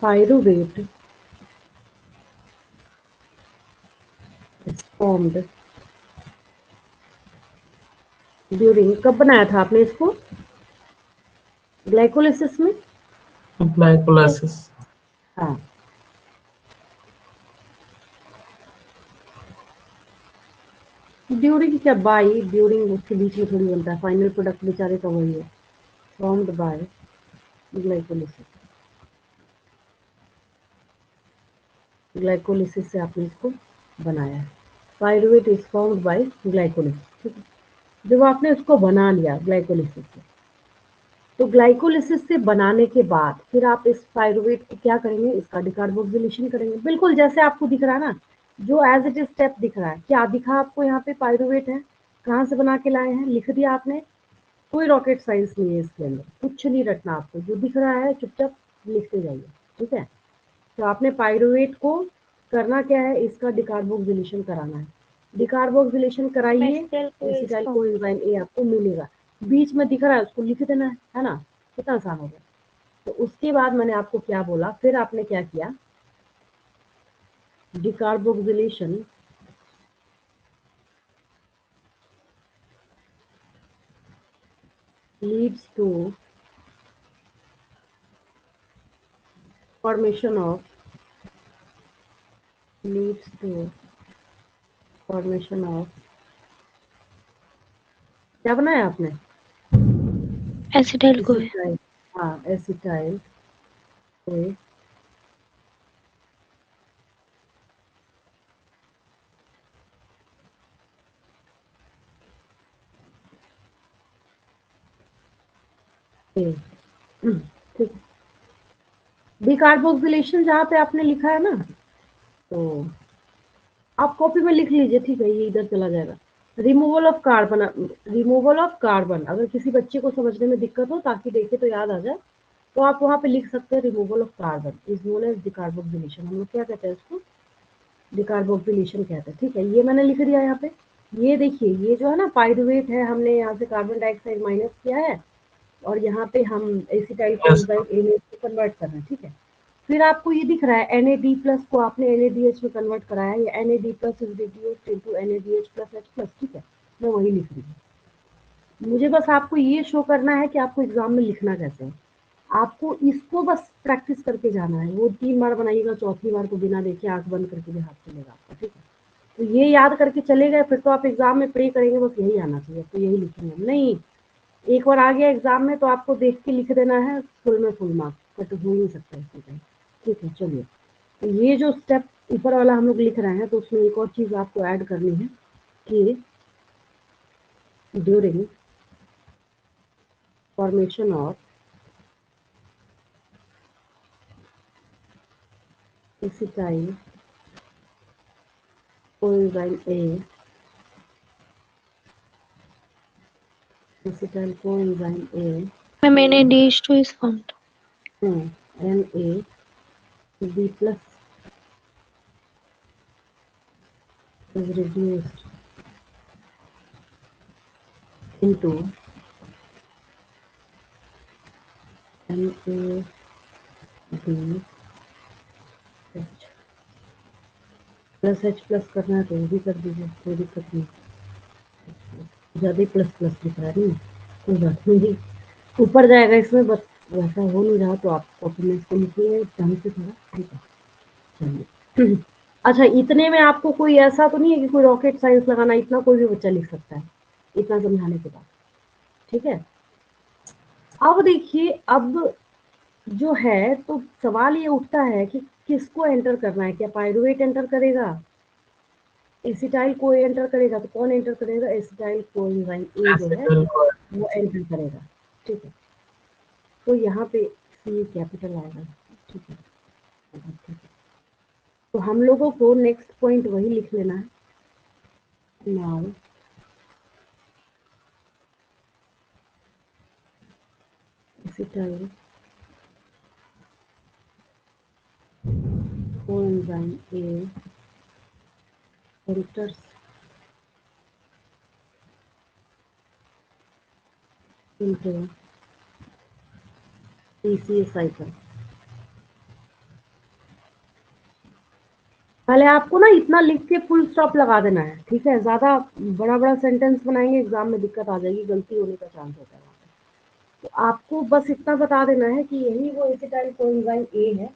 पायरुवेट is formed ड्यूरिंग, कब बनाया था आपने इसको? ग्लाइकोलिसिस में। Glycolysis. हाँ, ड्यूरिंग क्या बाई, ड्यूरिंग उसके बीच में थोड़ी बनता है, फाइनल प्रोडक्ट बेचारे का वही है, फॉर्म्ड बाय ग्लाइकोलिसिस। ग्लाइकोलिसिस से आपने इसको बनाया है। Pyruvate is formed by glycolysis, ठीक है। जब आपने उसको बना लिया ग्लाइकोलिसिस से, तो ग्लाइकोलिसिस से बनाने के बाद फिर आप इस पायरुवेट को क्या करेंगे, इसका डिकार्बोक्सिलेशन करेंगे, बिल्कुल जैसे आपको दिख रहा है ना, जो एज इट इज स्टेप दिख रहा है। क्या दिखा आपको यहाँ पे? पायरुवेट है, कहाँ से बना के लाए हैं, लिख दिया आपने। कोई रॉकेट साइंस नहीं है इसके अंदर, कुछ नहीं रटना आपको, जो दिख रहा है चुपचाप लिखते जाइए, ठीक है। तो आपने पायरुवेट को करना क्या है, इसका डिकार्बोक्सिलेशन कराना है। डिकार्बोक्सिलेशन कराइए, acetyl acetyl coenzyme. Coenzyme A आपको मिलेगा। बीच में दिख रहा है उसको लिख देना है ना, कितना आसान हो गया। तो उसके बाद मैंने आपको क्या बोला, फिर आपने क्या किया, decarboxylation leads to formation of leads to formation of क्या बनाया आपने? Acetyl coenzyme. एसिटाइल, हाँ एसिटाइल कोए ठीक है। डिकार्बोक्सिलेशन जहाँ पे आपने लिखा है ना, तो आप कॉपी में लिख लीजिए, ठीक है, ये इधर चला जाएगा। Removal of carbon, removal of carbon, अगर किसी बच्चे को समझने में दिक्कत हो ताकि देखे तो याद आ जाए, तो आप वहाँ पे लिख सकते हैं removal of carbon is known as decarboxylation. हम लोग क्या कहते हैं इसको? डिकार्बोक्सिलेशन कहते हैं, ठीक है। ये मैंने लिख दिया यहाँ पे। ये देखिए, ये जो है ना पायरुवेट है, हमने यहाँ से कार्बन डाइऑक्साइड माइनस किया है और यहाँ पे हम एसिटाइल Yes. कोएंजाइम में कन्वर्ट कर रहे हैं, ठीक है। फिर आपको ये दिख रहा है NAD प्लस को आपने NADH में कन्वर्ट कराया है, ये NAD plus is reduced into NADH plus H plus, ठीक है। मैं वही लिख रही हूँ। मुझे बस आपको ये शो करना है कि आपको एग्जाम में लिखना कैसे है। आपको इसको बस प्रैक्टिस करके जाना है। वो 3 बार बनाइएगा, चौथी बार को बिना देखे आंख बंद करके भी हाथ चलेगा आपका, ठीक है। तो ये याद करके चले गए, फिर तो आप एग्जाम में प्रे करेंगे बस यही आना चाहिए, तो यही लिखेंगे। नहीं, एक बार आ गया एग्जाम में तो आपको देख के लिख देना है, फुल में फुल मार्क्स, कट हो नहीं सकता इसमें, ठीक है। चलिए, तो ये जो स्टेप ऊपर वाला हम लोग लिख रहे हैं, तो उसमें एक और चीज आपको ऐड करनी है कि during formation of acetyl coenzyme A, acetyl coenzyme ए मैंने DH2 is formed. NAD plus is reduced into NADH plus H plus करना है तो वो भी कर दीजिए, कोई दिक्कत नहीं। ज़्यादा प्लस प्लस दिख रहा है, नहीं कोई बात नहीं, ऊपर जाएगा इसमें, बस वैसा हो नहीं रहा तो आप कॉपी में इसको लिखिए ढंग से थोड़ा, ठीक है। चलिए अच्छा, इतने में आपको कोई ऐसा तो नहीं है कि कोई रॉकेट साइंस लगाना, इतना कोई भी बच्चा लिख सकता है इतना समझाने के बाद, ठीक है। अब देखिए, अब जो है तो सवाल ये उठता है कि किसको एंटर करना है, क्या पायरुवेट एंटर करेगा, एसिटाइल को एंटर करेगा, तो कौन एंटर करेगा? एसिटाइल कोएंजाइम ए जो है Acetyl CoA. वो एंटर करेगा, ठीक है। तो यहाँ पे सी कैपिटल आएगा, ठीक है, ठीक है। तो हम लोगों को नेक्स्ट पॉइंट वही लिख लेना है। नाउ एसिटाइल कोएंजाइम ए enters into PCA cycle, पहले आपको ना इतना लिख के फुल स्टॉप लगा देना है, ठीक है? ज्यादा बड़ा बड़ा सेंटेंस बनाएंगे एग्जाम में दिक्कत आ जाएगी, गलती होने का चांस होता है वहाँ पे। तो आपको बस इतना बता देना है कि यही वो एसिटाइल कोएंजाइम ए है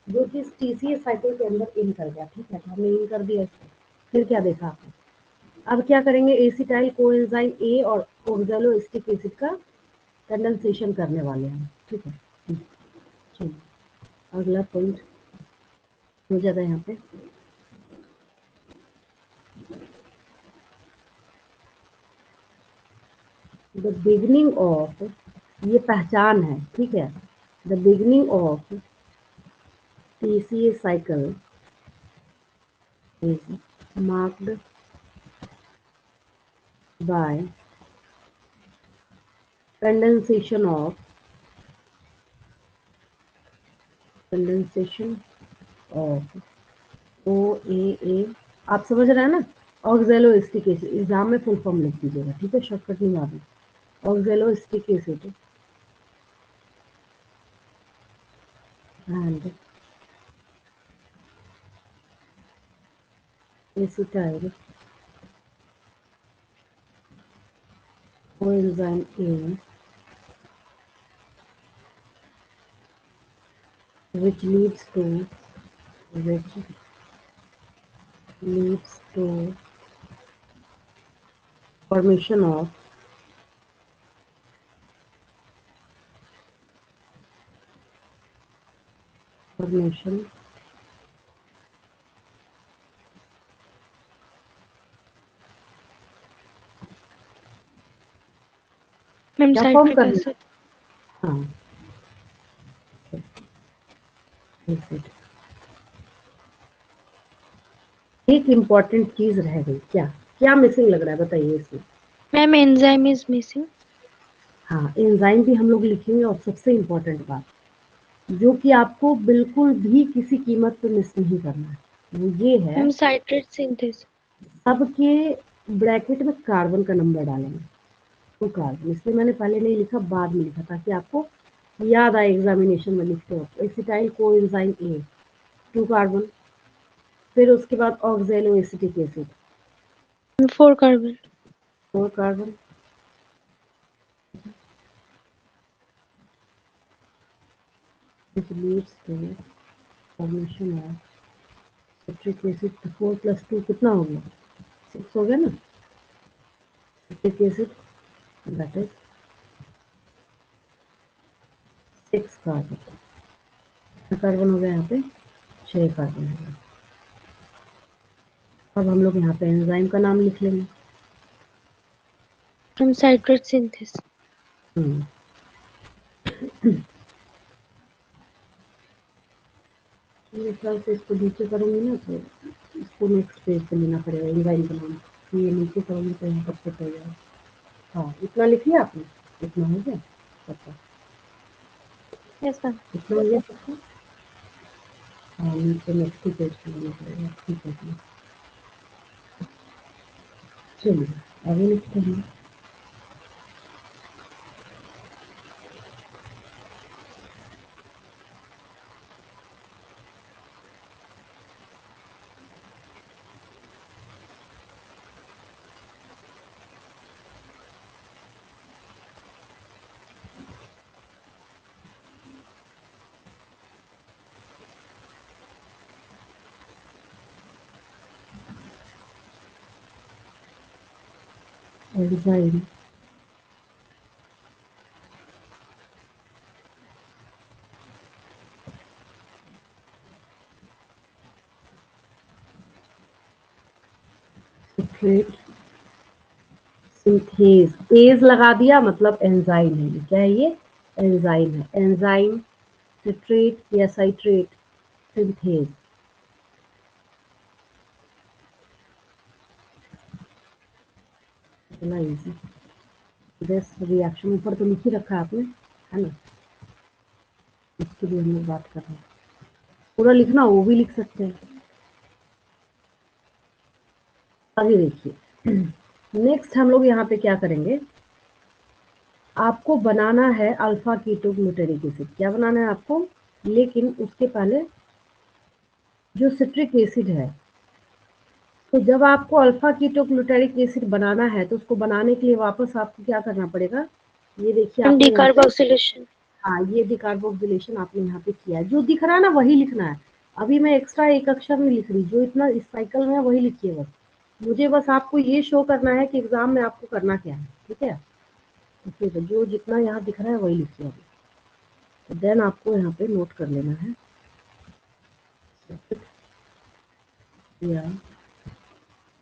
जो कि टीसीए साइकिल के अंदर इन कर गया, ठीक है? तो हमने इन कर दिया इसको। फिर क्या देखा आपने? अब क्या करेंगे, एसिटाइल कोएंजाइम ए और ओक्सैलोएसिटिक एसिड का कंडेंसेशन करने वाले हैं, ठीक है? चलिए अगला पॉइंट हो जाता है यहाँ पे। द बिगनिंग ऑफ, ये पहचान है, ठीक है? The beginning of TCA cycle is marked by condensation of OAA। आप समझ रहे हैं ना? ऑक्सैलोएसिटिक एसिड, एग्जाम में फुल फॉर्म लिख दीजिएगा, ठीक है? शॉर्टकट नहीं मारना। Oxaloacetic acid and acetyl coenzyme A which leads to formation of ma'am क्या फॉर्म साइट्रिक करना? एसिड। हाँ, एसिड। एक इम्पॉर्टेंट चीज रह गई, क्या क्या मिसिंग लग रहा है बताइए इसमें? Ma'am enzyme is missing. हाँ, एंजाइम भी हम लोग लिखेंगे। और सबसे इम्पोर्टेंट बात जो कि आपको बिल्कुल भी किसी कीमत पे मिस नहीं करना है, वो ये है, मैम साइट्रेट सिंथेसिस। सबके ब्रैकेट में कार्बन का नंबर डालेंगे, तो कार्बन, इसलिए मैंने पहले नहीं लिखा, बाद में लिखा, ताकि आपको याद आए एग्जामिनेशन में लिखते हो। एसिटाइल कोएंजाइम ए 2 कार्बन, फिर उसके बाद oxaloacetic acid 4 carbon. 4 carbon, which leads to formation of citric acid। 4 + 2 कितना हो गया? 6 हो गया ना? citric acid that is 6 carbon. कितना कार्बन हो गया यहाँ पे? 6 कार्बन हो गया। अब हम लोग यहाँ पे एंजाइम का नाम लिख लेंगे। Ma'am citrate synthesis. मेरे ख्याल से इसको नीचे करूँगी ना तो इसको नेक्स्ट पेज पे लेना पड़ेगा एंजाइम का नाम। ये नीचे करूँगी तो यहाँ पर सेट हो जाएगा। हाँ, इतना लिख लिया आपने? इतना हो गया सबका? Yes ma'am. इतना हो गया सबका? हाँ, नीचे नेक्स्ट पेज पे लेना पड़ेगा, ठीक है? चलिए आगे लिखते हैं। एंजाइम सिट्रेट सिंथेज, एज लगा दिया मतलब एंजाइम है। क्या है ये? एंजाइम है। एंजाइम सिट्रेट या साइट्रेट सिंथेज। इतना इजी। दिस रिएक्शन ऊपर तो लिख ही रखा है आपने, है ना? इसके लिए हम लोग बात कर रहे हैं। पूरा लिखना वो भी लिख सकते हैं। आगे देखिए, नेक्स्ट हम लोग यहाँ पे क्या करेंगे, आपको बनाना है अल्फा कीटो ग्लूटारिक एसिड। क्या बनाना है आपको? लेकिन उसके पहले जो सिट्रिक एसिड है तो जब आपको अल्फा कीटोग्लूटारिक एसिड बनाना है तो उसको बनाने के लिए वापस आपको क्या करना पड़ेगा, ये देखिए आपने यहाँ पे, डिकार्बोक्सिलेशन। हाँ ये डिकार्बोक्सिलेशन आपने यहाँ पे किया है, जो दिख रहा है ना वही लिखना है। अभी मैं एक्स्ट्रा एक अक्षर नहीं लिख रही, जो इतना इस साइकिल में है वही लिखिए बस। मुझे बस आपको ये शो करना है कि एग्जाम में आपको करना क्या है, ठीक है। तो फिर जो जितना यहाँ दिख रहा है वही लिखिए अभी, तो देन आपको यहाँ पे नोट कर लेना है या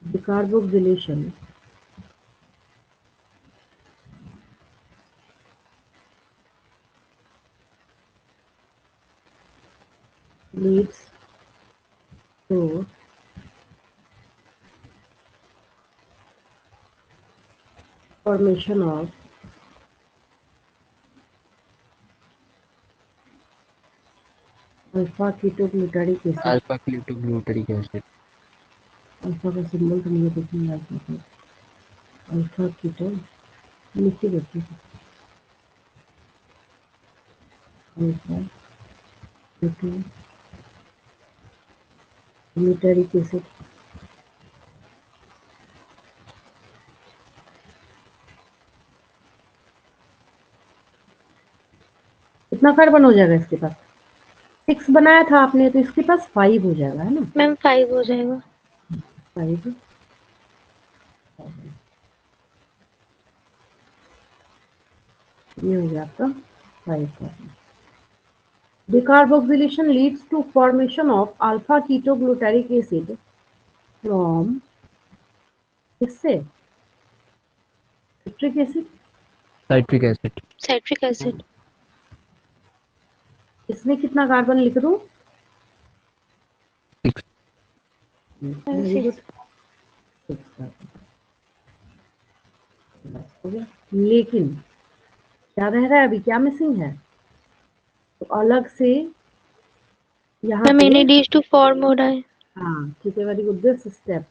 decarboxylation leads to formation of alpha ketoglutaric acid. Alpha ketoglutaric acid. Alpha का सिंबल तो मुझे देखने आता है, अल्फा कीटो नीचे देखिए, अल्फा कीटोग्लूटारिक एसिड। कितना कार्बन हो जाएगा इसके पास, 6 बनाया था आपने तो इसके पास 5 हो जाएगा, है ना। मैम 5 हो जाएगा। 5 ये हो गया आपका 5 carbon. Decarboxylation leads to formation of alpha ketoglutaric acid from इससे citric acid. Citric acid. Citric acid. इसमें कितना कार्बन लिख दूं, 6। वेरी गुड, 6 कार्बन बस हो गया। लेकिन क्या रह रहा है अभी, क्या मिसिंग है, तो अलग से यहाँ मैम पे, NADH2 फॉर्म हो रहा है। हाँ ठीक है, very good. This step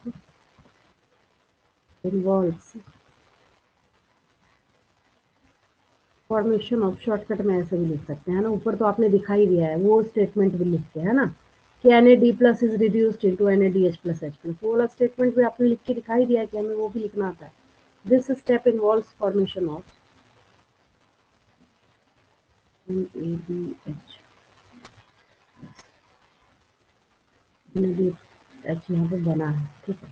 involves formation of, shortcut में ऐसे भी लिख सकते हैं ना, ऊपर तो आपने दिखाई दिया है, वो स्टेटमेंट भी लिखते हैं ना कि Na plus is reduced into NADH plus H plus, वो वाला स्टेटमेंट भी आपने लिख के दिखाई दिया है कि हमें वो भी लिखना आता है। This step involves formation of NADH यहाँ पे बना है, ठीक है।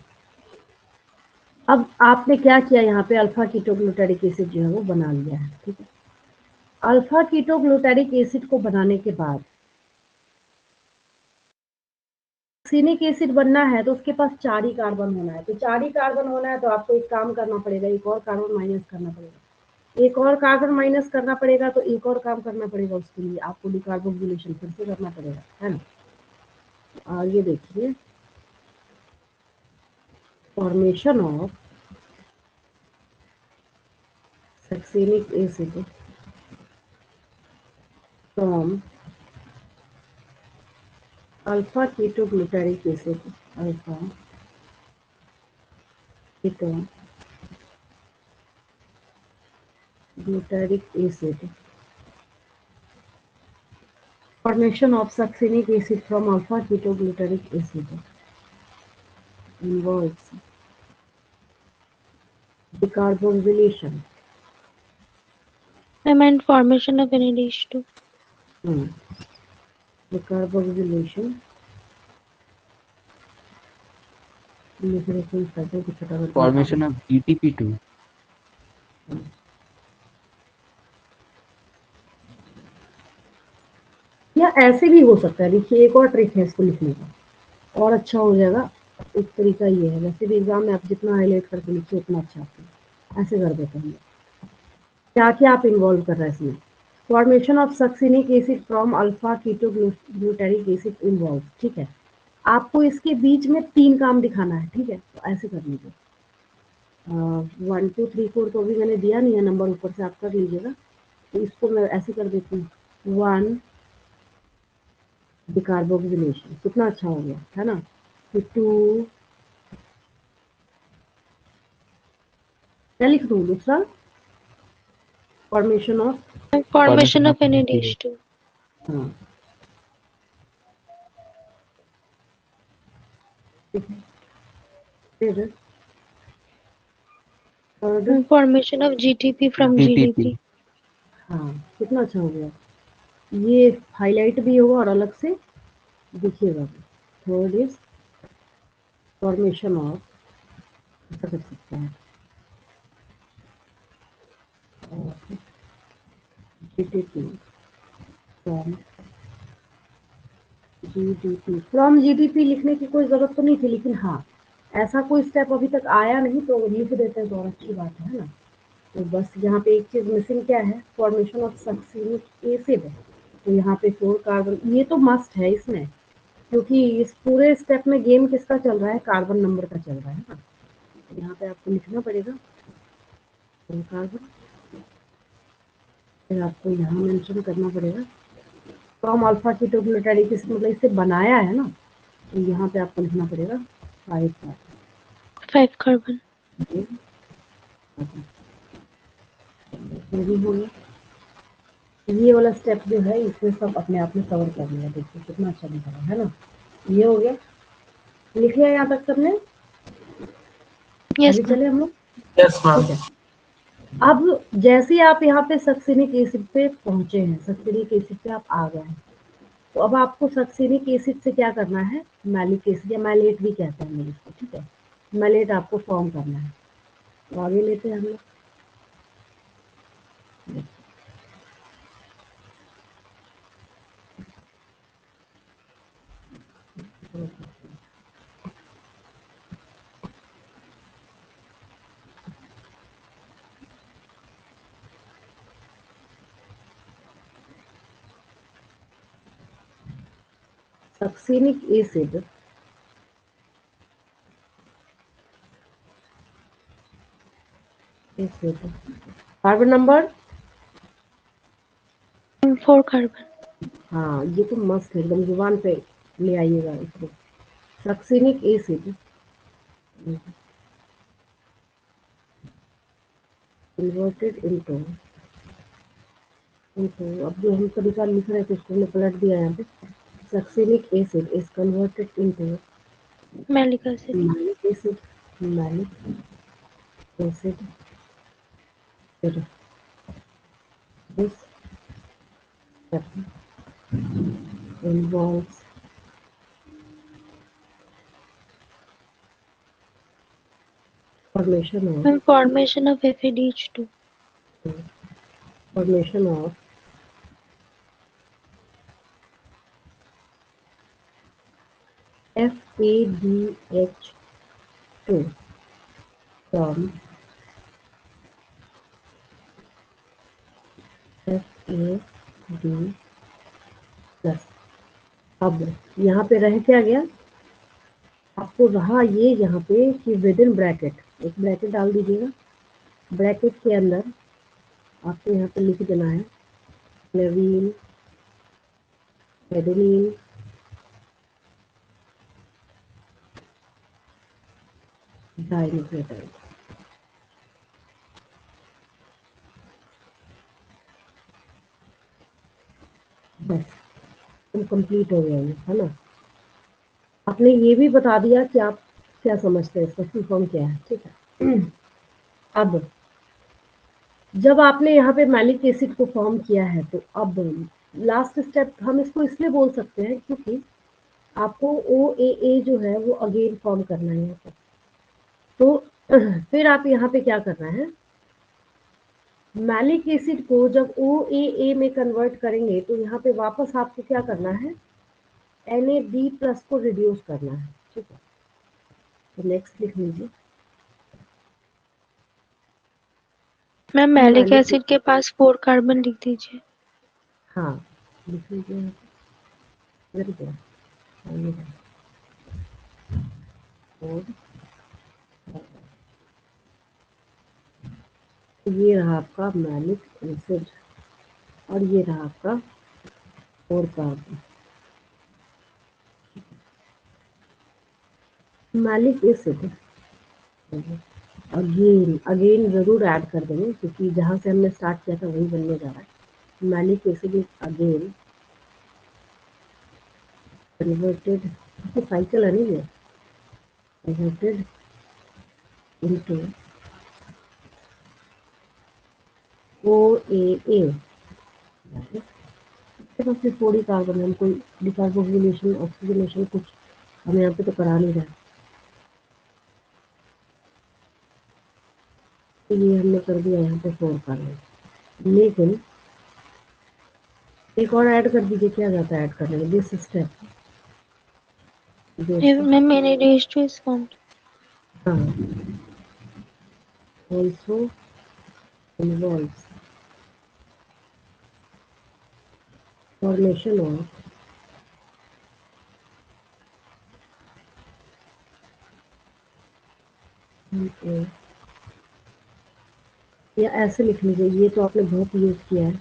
अब आपने क्या किया, यहाँ पे अल्फा कीटोग्लूटारिक एसिड जो है वो बना लिया है, ठीक है। अल्फा कीटोग्लूटारिक एसिड को बनाने के बाद सक्सिनिक एसिड बनना है तो उसके पास 4 ही कार्बन होना है, तो 4 ही कार्बन होना है तो आपको एक काम करना पड़ेगा, एक और कार्बन माइनस करना पड़ेगा, एक और कार्बन माइनस करना पड़ेगा, तो एक और काम करना पड़ेगा, उसके लिए आपको डिकार्बोक्सिलेशन फिर से करना पड़ेगा, है ना। और ये देखिए formation of succinic acid from alpha ketoglutaric acid, alpha ketoglutaric acid, formation of succinic acid from alpha ketoglutaric acid involves decarboxylation. Ma'am and formation of NADH2। Decarboxylation formation of DTP2। या ऐसे भी हो सकता है, देखिए एक और ट्रिक है इसको लिखने का और अच्छा हो जाएगा। एक तरीका ये है, वैसे भी एग्जाम में आप जितना हाईलाइट करके लिखिए उतना अच्छा आता है। ऐसे कर देते हैं, क्या क्या आप इन्वॉल्व कर रहे हैं इसमें, formation of succinic acid from alpha ketoglutaric acid involve, ठीक है। आपको इसके बीच में 3 काम दिखाना है, ठीक है, तो ऐसे कर लीजिए। 1 2 3 4 तो अभी मैंने दिया नहीं है नंबर, ऊपर से आप कर लीजिएगा, तो इसको मैं ऐसे कर देती हूँ, 1 डिकार्बोक्सिलेशन, कितना अच्छा हो गया, है ना। फिर 2 क्या लिख दूँ दूसरा, formation of, formation of NADH2। हाँ फिर third, Formation of GTP from GPP. GDP. हाँ कितना अच्छा हो गया, ये हाईलाइट भी होगा और अलग से दिखेगा। थर्ड इज फॉर्मेशन ऑफ, ऐसा कर सकते हैं, GDP from GDP. From GDP लिखने की कोई जरूरत तो नहीं थी, लेकिन हाँ ऐसा कोई स्टेप अभी तक आया नहीं तो लिख देते हैं तो और अच्छी बात है ना। तो बस यहाँ पे एक चीज मिसिंग क्या है, फॉर्मेशन ऑफ सक्सिनिक एसिड है। तो यहाँ पे 4 कार्बन, ये तो मस्ट है इसमें, क्योंकि इस पूरे स्टेप में गेम किसका चल रहा है, कार्बन नंबर का चल रहा है ना। तो यहाँ पे आपको लिखना पड़ेगा 4 कार्बन, फिर आपको यहाँ मेंशन करना पड़ेगा फ्रॉम अल्फा कीटोग्लूटारिक एसिड, मतलब इसे बनाया है ना, तो यहाँ पे आपको लिखना पड़ेगा 5 कार्बन। 5 carbon. ये भी हो गया। ये वाला स्टेप जो है इसमें सब अपने आप में कवर कर लिया, देखिए कितना अच्छा दिख रहा है ना। ये हो गया, लिख लिया यहाँ तक सबने। Yes, अभी ma'am. चले हम लोग, Yes, ma'am. ठीक है। अब जैसे ही आप यहाँ पे सक्सिनिक एसिड पे पहुंचे हैं, सक्सिनिक एसिड पे आप आ गए हैं, तो अब आपको सक्सिनिक एसिड से क्या करना है, मैलिक एसिड या मैलेट भी कहते हैं हम लोग इसको, ठीक है। मैलेट आपको फॉर्म करना है, तो आगे लेते हैं हम लोग। Succinic acid carbon number, 4 carbon. हाँ ये तो मस्त है, एकदम जुबान पे ले आइएगा इसको। सक्सिनिक एसिड कन्वर्टेड इनटू, अब जो हम तरीका लिख रहे थे उसको हमने पलट दिया यहाँ पे। Succinic acid is converted into Malic acid. Malic acid, malic acid. फिर this step involves formation of And formation of FADH2. formation of FADH2 from FAD plus. अब यहाँ पे रह क्या गया, आपको रहा ये यहाँ पे कि विद इन ब्रैकेट, एक ब्रैकेट डाल दीजिएगा। ब्रैकेट के अंदर आपको यहाँ पे लिख देना है फ्लेवीन, एडेनिन, डाइन्यूक्लियोटाइड। बस कंप्लीट हो गया ये, है ना। आपने ये भी बता दिया कि आप क्या समझते हैं, इसका फुल फॉर्म क्या है, ठीक है। अब जब आपने यहाँ पे मैलिक एसिड को फॉर्म किया है, तो अब लास्ट स्टेप हम इसको इसलिए बोल सकते हैं क्योंकि आपको OAA जो है वो अगेन फॉर्म करना है यहाँ पर। तो फिर आप यहाँ पे क्या करना है, मैलिक एसिड को जब OAA में कन्वर्ट करेंगे तो यहाँ पे वापस आपको क्या करना है, NAD+ को रिड्यूस करना है, ठीक है। तो नेक्स्ट लिख लीजिए। मैम मैलिक मैलिक, एसिड के पास 4 कार्बन लिख दीजिए। हाँ लिख लीजिए, वेरी गुड। ये रहा आपका मैलिक एसिड और ये रहा आपका 4 कार्बन। मैलिक एसिड अगेन जरूर ऐड कर देंगे क्योंकि जहाँ से हमने स्टार्ट किया था वही बनने जा रहा है। Malic acid is again converted, cycle है नहीं ये, कन्वर्टेड इंटू ओ ए बस ये थोड़ी कार्बन है, हम कोई डिकार्बोक्सिलेशन ऑक्सीजनेशन कुछ हम यहाँ पे तो करा नहीं रहे, तो ये हमने कर दिया यहाँ पे 4 कार्बन। लेकिन एक और ऐड कर दीजिए, क्या जाता है ऐड करने में, दिस स्टेप मैम मैंने रेज टू इज फाउंड। हाँ ऑल्सो इन्वॉल्व्स फॉर्मेशन ऑफ या ऐसे लिख लीजिए, ये तो आपने बहुत यूज किया है,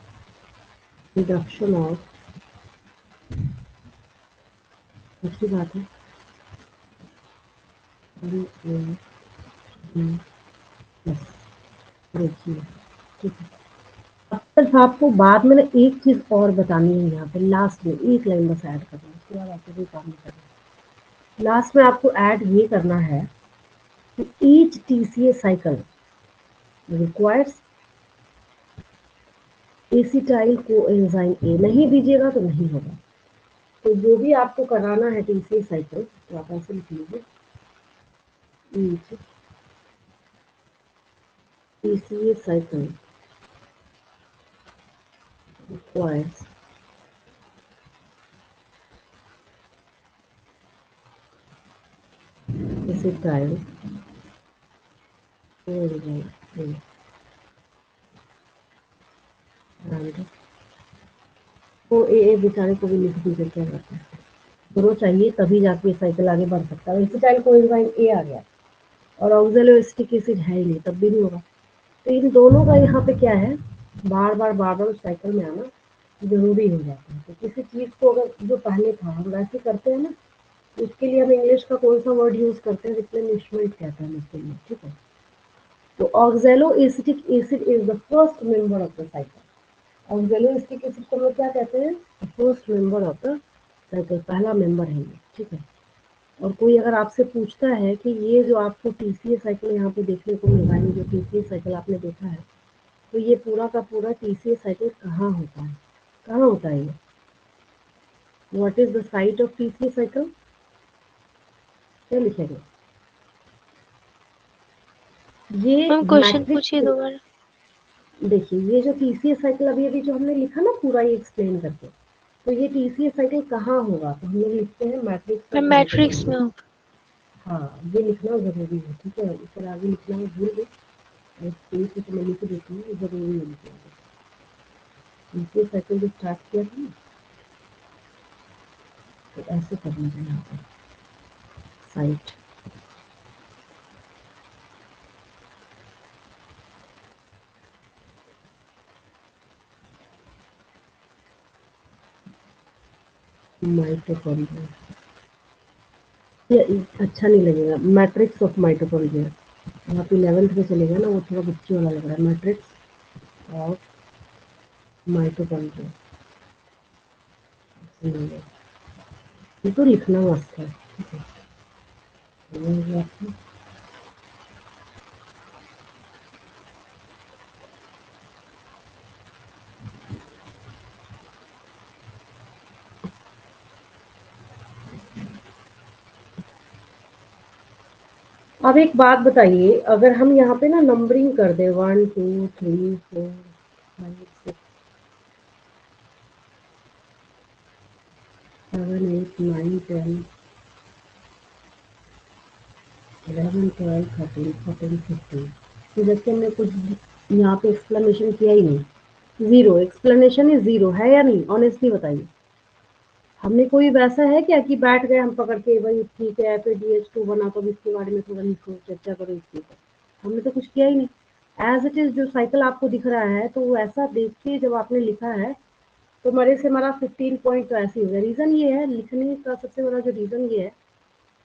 रिडक्शन ऑफ, अच्छी बात है, देखिए ठीक है। अब सिर्फ आपको बाद में ना एक चीज और बतानी है, यहाँ पे लास्ट में एक लाइन बस ऐड करना है, उसके बाद आपको कोई काम नहीं करना। लास्ट में आपको ऐड ये करना है कि each TCA cycle requires acetyl coenzyme ए, नहीं दीजिएगा तो नहीं होगा। तो जो भी आपको कराना है टीसीए साइकिल, तो आप ऐसे लिख लीजिए, each TCA cycle requires acetyl coenzyme A and वो ए बेचारे को भी लिख दीजिए, क्या करता है, दोनों चाहिए तभी जाके साइकिल आगे बढ़ सकता है। एसिटाइल कोएंजाइम ए आ गया और ऑक्सैलोएसिटिक एसिड है ही नहीं, तब भी नहीं होगा। तो इन दोनों का यहाँ पे क्या है, बार बार साइकिल में आना जरूरी हो जाता है। तो किसी चीज को अगर जो पहले था हम वैसे करते हैं ना, तो उसके लिए हम इंग्लिश का कौन सा वर्ड यूज करते हैं, रिप्लेनिशमेंट कहते हैं इसके लिए, ठीक है। तो oxaloacetic acid is the first member of the cycle. Oxaloacetic acid को हम क्या कहते हैं, first member of the cycle, पहला मेंबर है ये, ठीक है। और कोई अगर आपसे पूछता है कि ये जो आपको टीसीए साइकिल यहाँ पे देखने को मिल रहा है, जो टीसीए साइकिल आपने देखा है, तो ये पूरा का पूरा टीसीए साइकिल कहाँ होता है, कहाँ होता है ये, what is the site of TCA cycle, क्या लिखेंगे ये मैम क्वेश्चन मैट्रिक्स। पूछिए दोबारा। देखिए ये जो टीसीए साइकिल अभी अभी जो हमने लिखा ना पूरा ये एक्सप्लेन करके, तो ये टीसीए साइकिल कहाँ होगा, तो हम लोग लिखते हैं मैट्रिक्स मैम ऑफ मैट्रिक्स में माइटोकॉन्ड्रिया। होगा। हाँ ये लिखना जरूरी है, ठीक है, इसके आगे लिखना है भूल गए, स्पेस में तो मैं लिख देती हूँ, जरूरी है लिखना। टीसीए साइकिल जो स्टार्ट किया था ना, तो ऐसे करना है यहाँ पर साइट, माइटोकॉन्ड्रिया, ये अच्छा नहीं लगेगा, मैट्रिक्स ऑफ माइटोकॉन्ड्रिया, वहाँ पे 11th में चलेगा ना, वो थोड़ा बच्चे वाला लग रहा है, मैट्रिक्स ऑफ माइटोकॉन्ड्रिया, ये तो लिखना मस्त है, ठीक है। अब एक बात बताइए, अगर हम यहाँ पे ना नंबरिंग कर दे 1 2 3 4 5 6 7 8 9 10 11 12 13 14 15, तो जबकि हमने कुछ यहाँ पे एक्सप्लेनेशन किया ही नहीं, जीरो एक्सप्लेनेशन ही जीरो है या नहीं, ऑनेस्टली बताइए। हमने कोई वैसा है क्या कि बैठ गए हम पकड़ के, भाई ठीक है फिर DH2 बना तो इसके बारे में थोड़ा लिखो, चर्चा करो इसके ऊपर, हमने तो कुछ किया ही नहीं। एज इट इज जो साइकिल आपको दिख रहा है, तो ऐसा देख के जब आपने लिखा है, तो मरे से हमारा 15 पॉइंट तो ऐसे ही हो गया। रीजन ये है लिखने का, सबसे बड़ा जो रीजन ये है,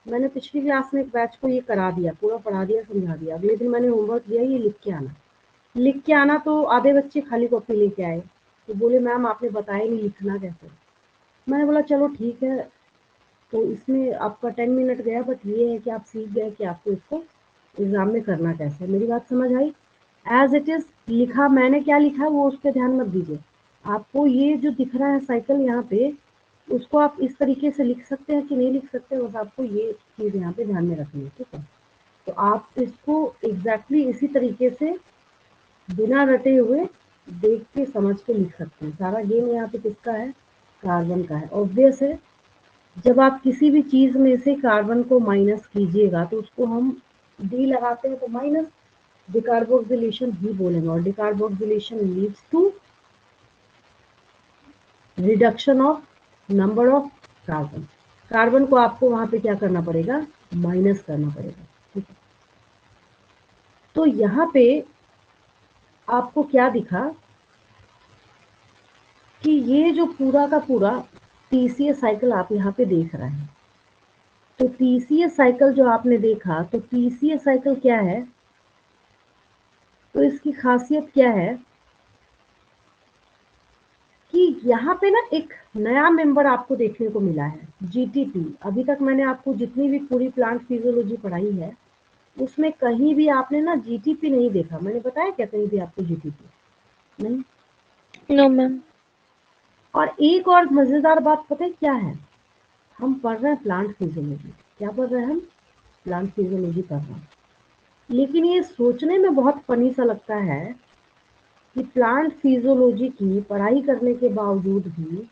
मैंने पिछली क्लास में एक बैच को ये करा दिया, पूरा पढ़ा दिया, समझा दिया, अगले दिन मैंने होमवर्क दिया ये लिख के आना, लिख के आना, तो आधे बच्चे खाली कॉपी लेके आए, तो बोले मैम आपने बताया नहीं लिखना कैसे। मैंने बोला चलो ठीक है, तो इसमें आपका 10 मिनट गया, बट ये है कि आप सीख गए कि आपको इसको एग्जाम में करना कैसे है। मेरी बात समझ आई? एज इट इज लिखा, मैंने क्या लिखा वो उस पर ध्यान मत दीजिए। आपको ये जो दिख रहा है साइकिल यहाँ पे, उसको आप इस तरीके से लिख सकते हैं कि नहीं लिख सकते, बस आपको ये चीज़ यहाँ पे ध्यान में रखनी है, ठीक है। तो आप इसको एग्जैक्टली इसी तरीके से बिना रटे हुए देख के समझ के लिख सकते हैं। सारा गेम यहाँ पे किसका है? कार्बन का है। ऑब्वियस है, जब आप किसी भी चीज में से कार्बन को माइनस कीजिएगा तो उसको हम डी लगाते हैं, तो माइनस डिकार्बोक्सिलेशन ही बोलेंगे, और decarboxylation leads to reduction of number of carbon. Carbon को आपको वहां पे क्या करना पड़ेगा? माइनस करना पड़ेगा, ठीक है। तो यहाँ पे आपको क्या दिखा कि ये जो पूरा का पूरा TCA साइकिल आप यहाँ पे देख रहे हैं, तो TCA साइकिल जो आपने देखा, तो TCA साइकिल क्या है? तो इसकी खासियत क्या है कि यहाँ पे ना एक नया मेंबर आपको देखने को मिला है, GTP। अभी तक मैंने आपको जितनी भी पूरी प्लांट फिजियोलॉजी पढ़ाई है उसमें कहीं भी आपने ना GTP नहीं देखा। मैंने बताया क्या कहीं भी आपको GTP? नहीं। No, ma'am. और एक और मजेदार बात पता है क्या है? हम पढ़ रहे हैं प्लांट फिजियोलॉजी। क्या पढ़ रहे हैं हम? प्लांट फिजियोलॉजी पढ़ रहे हैं। लेकिन ये सोचने में बहुत फनी सा लगता है कि प्लांट फिजियोलॉजी की पढ़ाई करने के बावजूद भी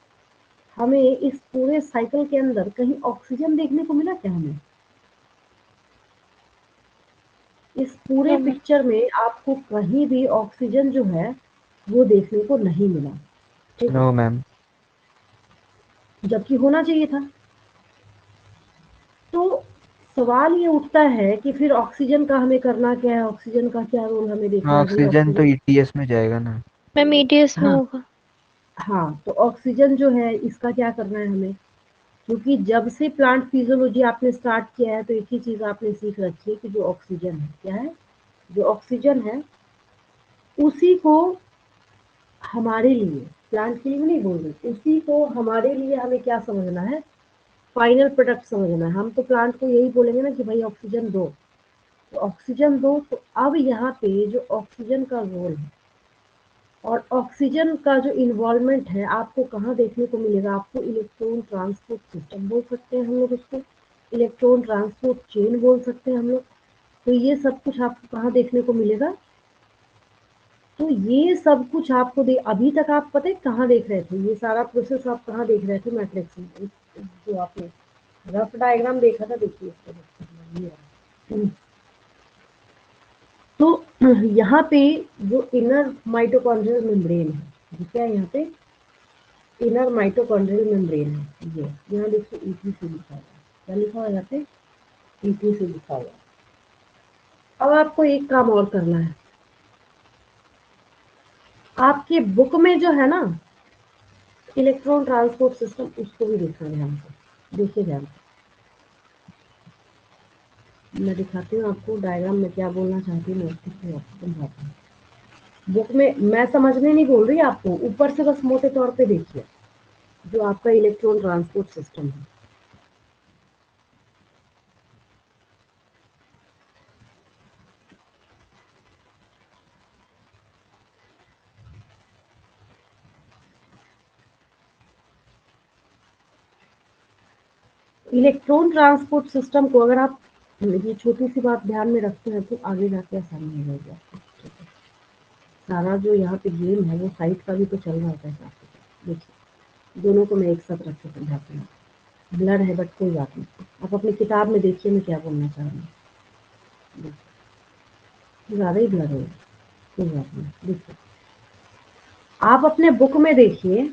हमें इस पूरे साइकिल के अंदर कहीं ऑक्सीजन देखने को मिला क्या? हमें इस पूरे No, ma'am. पिक्चर में आपको कहीं भी ऑक्सीजन जो है वो देखने को नहीं मिला, ठीक है, नो मैम। जबकि होना चाहिए था। तो सवाल ये उठता है कि फिर ऑक्सीजन का हमें करना क्या है? ऑक्सीजन का क्या रोल हमें देखना है भाई? ऑक्सीजन तो ऑक्सीजन, ETS में जाएगा ना। मैम ETS में हाँ होगा। हाँ, तो ऑक्सीजन जो है इसका क्या करना है हमें? क्योंकि जब से प्लांट फिजियोलॉजी आपने स्टार्ट किया है तो एक ही चीज आपने सीख रखी है कि जो ऑक्सीजन है, क्या है? जो ऑक्सीजन है उसी को हमारे लिए, प्लांट के लिए नहीं बोल रही, उसी को हमारे लिए हमें क्या समझना है? फाइनल प्रोडक्ट समझना है। हम तो प्लांट को यही बोलेंगे ना कि भाई ऑक्सीजन दो, तो ऑक्सीजन दो। तो अब यहाँ पे जो ऑक्सीजन का रोल है और ऑक्सीजन का जो इन्वॉल्वमेंट है आपको कहाँ देखने को मिलेगा? आपको इलेक्ट्रॉन ट्रांसपोर्ट सिस्टम बोल सकते हैं हम लोग उसको, इलेक्ट्रॉन ट्रांसपोर्ट चेन बोल सकते हैं हम लोग। तो ये सब कुछ आपको कहाँ देखने को मिलेगा? तो ये सब कुछ आपको अभी तक आप पता है कहाँ देख रहे थे? ये सारा प्रोसेस आप कहाँ देख रहे थे? मैट्रिक्स में। जो आपने रफ डायग्राम देखा था, देखिए इसको देखिए, ये रहा। तो यहाँ पे जो इनर माइटोकॉन्ड्रियल मेम्ब्रेन है, जो क्या है यहाँ पे? इनर माइटोकॉन्ड्रियल मेम्ब्रेन है। ये यहाँ देखिए ETC लिखा हुआ है। क्या लिखा हुआ है यहाँ पे? ETC लिखा हुआ है। अब आपको एक काम और करना है, आपके बुक में जो है ना इलेक्ट्रॉन ट्रांसपोर्ट सिस्टम, उसको भी देखना ध्यान से, देखिए ध्यान से। मैं दिखाती हूँ आपको डायग्राम में क्या बोलना चाहती हूँ, मैं आपको समझाती हूँ। बुक में मैं समझने नहीं बोल रही आपको, ऊपर से बस मोटे तौर पे देखिए जो आपका इलेक्ट्रॉन ट्रांसपोर्ट सिस्टम है। इलेक्ट्रॉन ट्रांसपोर्ट सिस्टम को अगर आप ये छोटी सी बात ध्यान में रखते हैं तो आगे जाके आसानी हो जाएगी। सारा जो यहाँ पे गेम है वो साइट का भी तो चल रहा होता है साथ। देखिए दोनों को मैं एक साथ रख के समझाती हूँ। ब्लर है बट कोई बात नहीं, आप अपनी किताब में देखिए मैं क्या बोलना चाह रही हूँ। ज़्यादा ही ब्लर हो, कोई बात नहीं। देखिए आप अपने बुक में देखिए,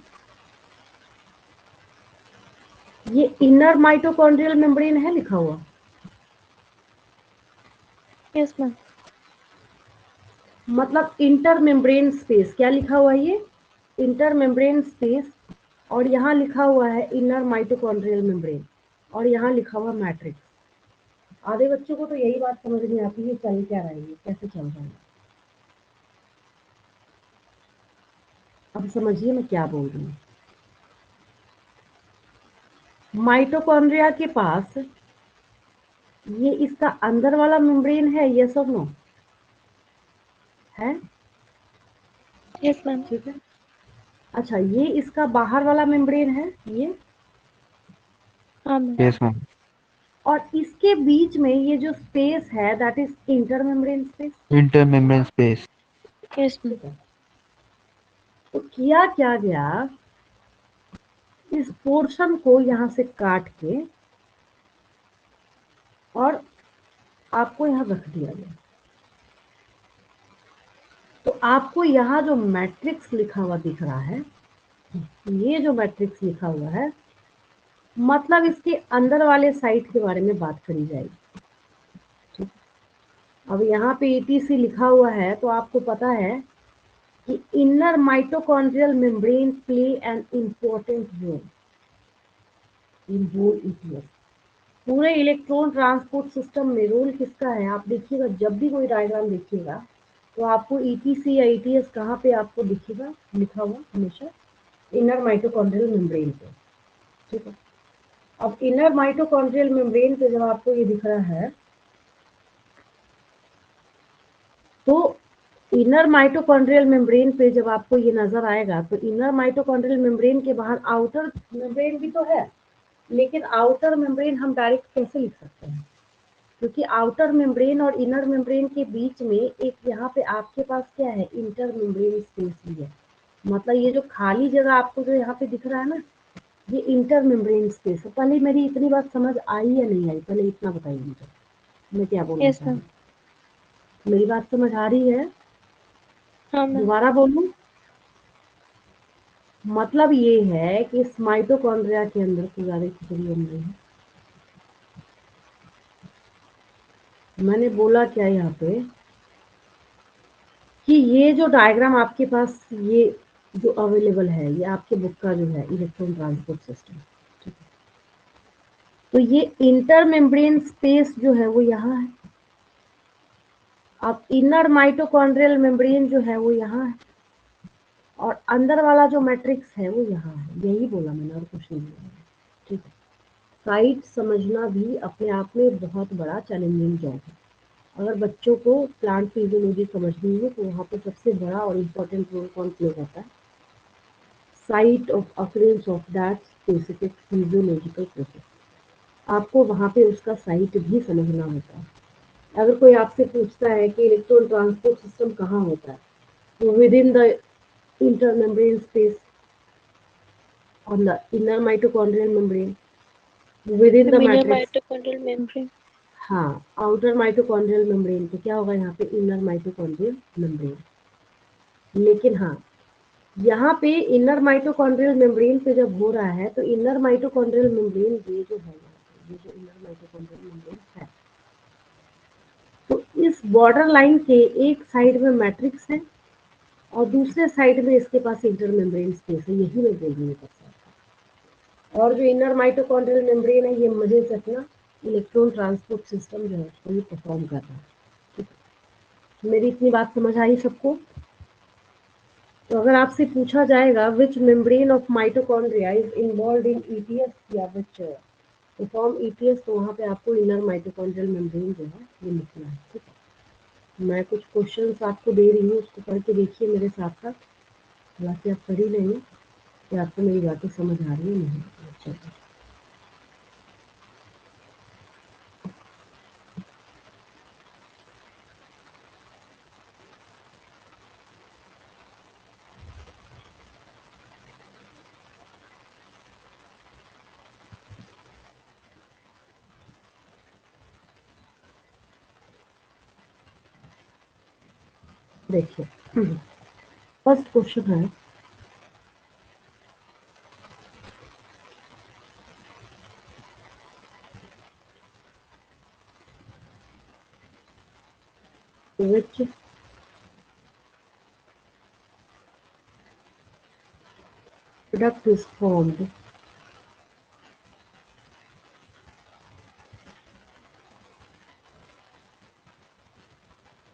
ये इनर माइटोकॉन्ड्रियल मेम्ब्रेन है लिखा हुआ। Yes, ma'am. मतलब इंटर मेम्ब्रेन स्पेस, क्या लिखा हुआ है? ये इंटर मेम्ब्रेन स्पेस, और यहाँ लिखा हुआ है इनर माइटोकॉन्ड्रियल मेम्ब्रेन, और यहाँ लिखा हुआ मैट्रिक्स। आधे बच्चों को तो यही बात समझ नहीं आती है चल क्या रहा है, ये कैसे चल रहा है। अब समझिए मैं क्या बोल रही हूँ। माइटोकॉन्ड्रिया के पास ये इसका अंदर वाला मेम्ब्रेन है, यस और नो? है, Yes, ma'am. ठीक है। अच्छा, ये इसका बाहर वाला मेम्ब्रेन है, ये, हाँ, ma'am. Yes ma'am. और इसके बीच में ये जो स्पेस है that is inter membrane space. Inter membrane space. Yes, ma'am. ठीक है, तो किया क्या गया, इस पोर्शन को यहाँ से काट के और आपको यहाँ रख दिया गया। तो आपको यहाँ जो मैट्रिक्स लिखा हुआ दिख रहा है, ये जो मैट्रिक्स लिखा हुआ है, मतलब इसके अंदर वाले साइट के बारे में बात करी जाएगी। ठीक, अब यहाँ पे ETC लिखा हुआ है तो आपको पता है कि inner mitochondrial membrane play an important role in whole ETS। पूरे इलेक्ट्रॉन ट्रांसपोर्ट सिस्टम में रोल किसका है? आप देखिएगा, जब भी कोई डायग्राम देखिएगा तो आपको ETC या ETS कहाँ पे आपको दिखेगा लिखा हुआ? हमेशा इनर माइटोकॉन्ड्रियल मेम्ब्रेन पे। ठीक है, अब इनर माइटोकॉन्ड्रियल मेम्ब्रेन पे जब आपको ये दिख रहा है तो इनर माइटोकॉन्ड्रियल मेम्ब्रेन पे जब आपको ये नजर आएगा तो इनर माइटोकॉन्ड्रियल मेम्ब्रेन के बाहर आउटर मेम्ब्रेन भी तो है, लेकिन आउटर मेम्ब्रेन हम डायरेक्ट कैसे लिख सकते हैं? क्योंकि आउटर मेम्ब्रेन और इनर मेम्ब्रेन के बीच में एक यहाँ पे आपके पास क्या है, इंटर मेम्ब्रेन स्पेस भी है। मतलब ये जो खाली जगह आपको जो यहाँ पे दिख रहा है ना, ये इंटर मेम्ब्रेन स्पेस है। पहले मेरी इतनी बात समझ आई या नहीं आई, पहले इतना बताइए मुझे, मैं क्या बोलना Yes, चाह रही ma'am. हूँ। मेरी बात समझ आ रही है? हाँ, ma'am. दोबारा बोलूं? मतलब ये है कि इस माइटोकॉन्ड्रिया के अंदर पूरा खिचड़ी बन रही है। मैंने बोला क्या यहाँ पे कि ये जो डायग्राम आपके पास ये जो अवेलेबल है, ये आपके बुक का जो है इलेक्ट्रॉन ट्रांसपोर्ट सिस्टम, ठीक है, तो ये इंटर मेम्ब्रेन स्पेस जो है वो यहाँ है। अब इनर माइटोकॉन्ड्रियल मेम्ब्रेन जो है वो यहाँ है और अंदर वाला जो मैट्रिक्स है वो यहाँ है। यही बोला मैंने और कुछ नहीं बोला, ठीक है। साइट समझना भी अपने आप में बहुत बड़ा चैलेंजिंग जॉब है। अगर बच्चों को प्लांट फिजियोलॉजी समझनी है तो वहाँ पे सबसे बड़ा और इम्पोर्टेंट रोल कौन प्ले करता है? Site of occurrence of that specific physiological process. आपको वहाँ पे उसका साइट भी समझना होता है। अगर कोई आपसे पूछता है कि इलेक्ट्रॉन ट्रांसपोर्ट सिस्टम कहाँ होता है, तो with in the intermembrane space on the inner mitochondrial membrane, within The the inner matrix। mitochondrial membrane. हाँ, आउटर माइटोकॉन्ड्रियल मेम्ब्रेन तो क्या होगा यहाँ पे? Inner mitochondrial membrane. लेकिन हाँ, यहाँ पे इनर माइटोकॉन्ड्रियल मेम्ब्रेन पे जब हो रहा है तो इनर माइटोकॉन्ड्रियल मेम्ब्रेन ये जो है, ये जो इनर माइटोकॉन्ड्रियल मेम्ब्रेन है, तो इस बॉर्डर लाइन के एक साइड में मैट्रिक्स है और दूसरे साइड में इसके पास इंटर मेम्ब्रेन स्पेस है। यही मैं बोल रही हूँ। और जो इनर माइटोकॉन्ड्रियल मेम्ब्रेन है, ये मजे से अपना इलेक्ट्रॉन ट्रांसपोर्ट सिस्टम जो है उसको ये परफॉर्म कर रहा है। ठीक है, मेरी इतनी बात समझ आई सबको? तो अगर आपसे पूछा जाएगा which membrane of mitochondria is involve in ETS या विच परफॉर्म ETS, तो वहाँ पे आपको इनर माइटोकॉन्ड्रियल मेम्ब्रेन जो है ये लिखना है। ठीक है, मैं कुछ क्वेश्चंस आपको दे रही हूँ, उसको पढ़ के देखिए मेरे साथ साथ। हालांकि आप कर ही लेंगे कि आपको मेरी बातें समझ आ रही है नहीं। अच्छा, देखिए, फर्स्ट क्वेश्चन है, which product is formed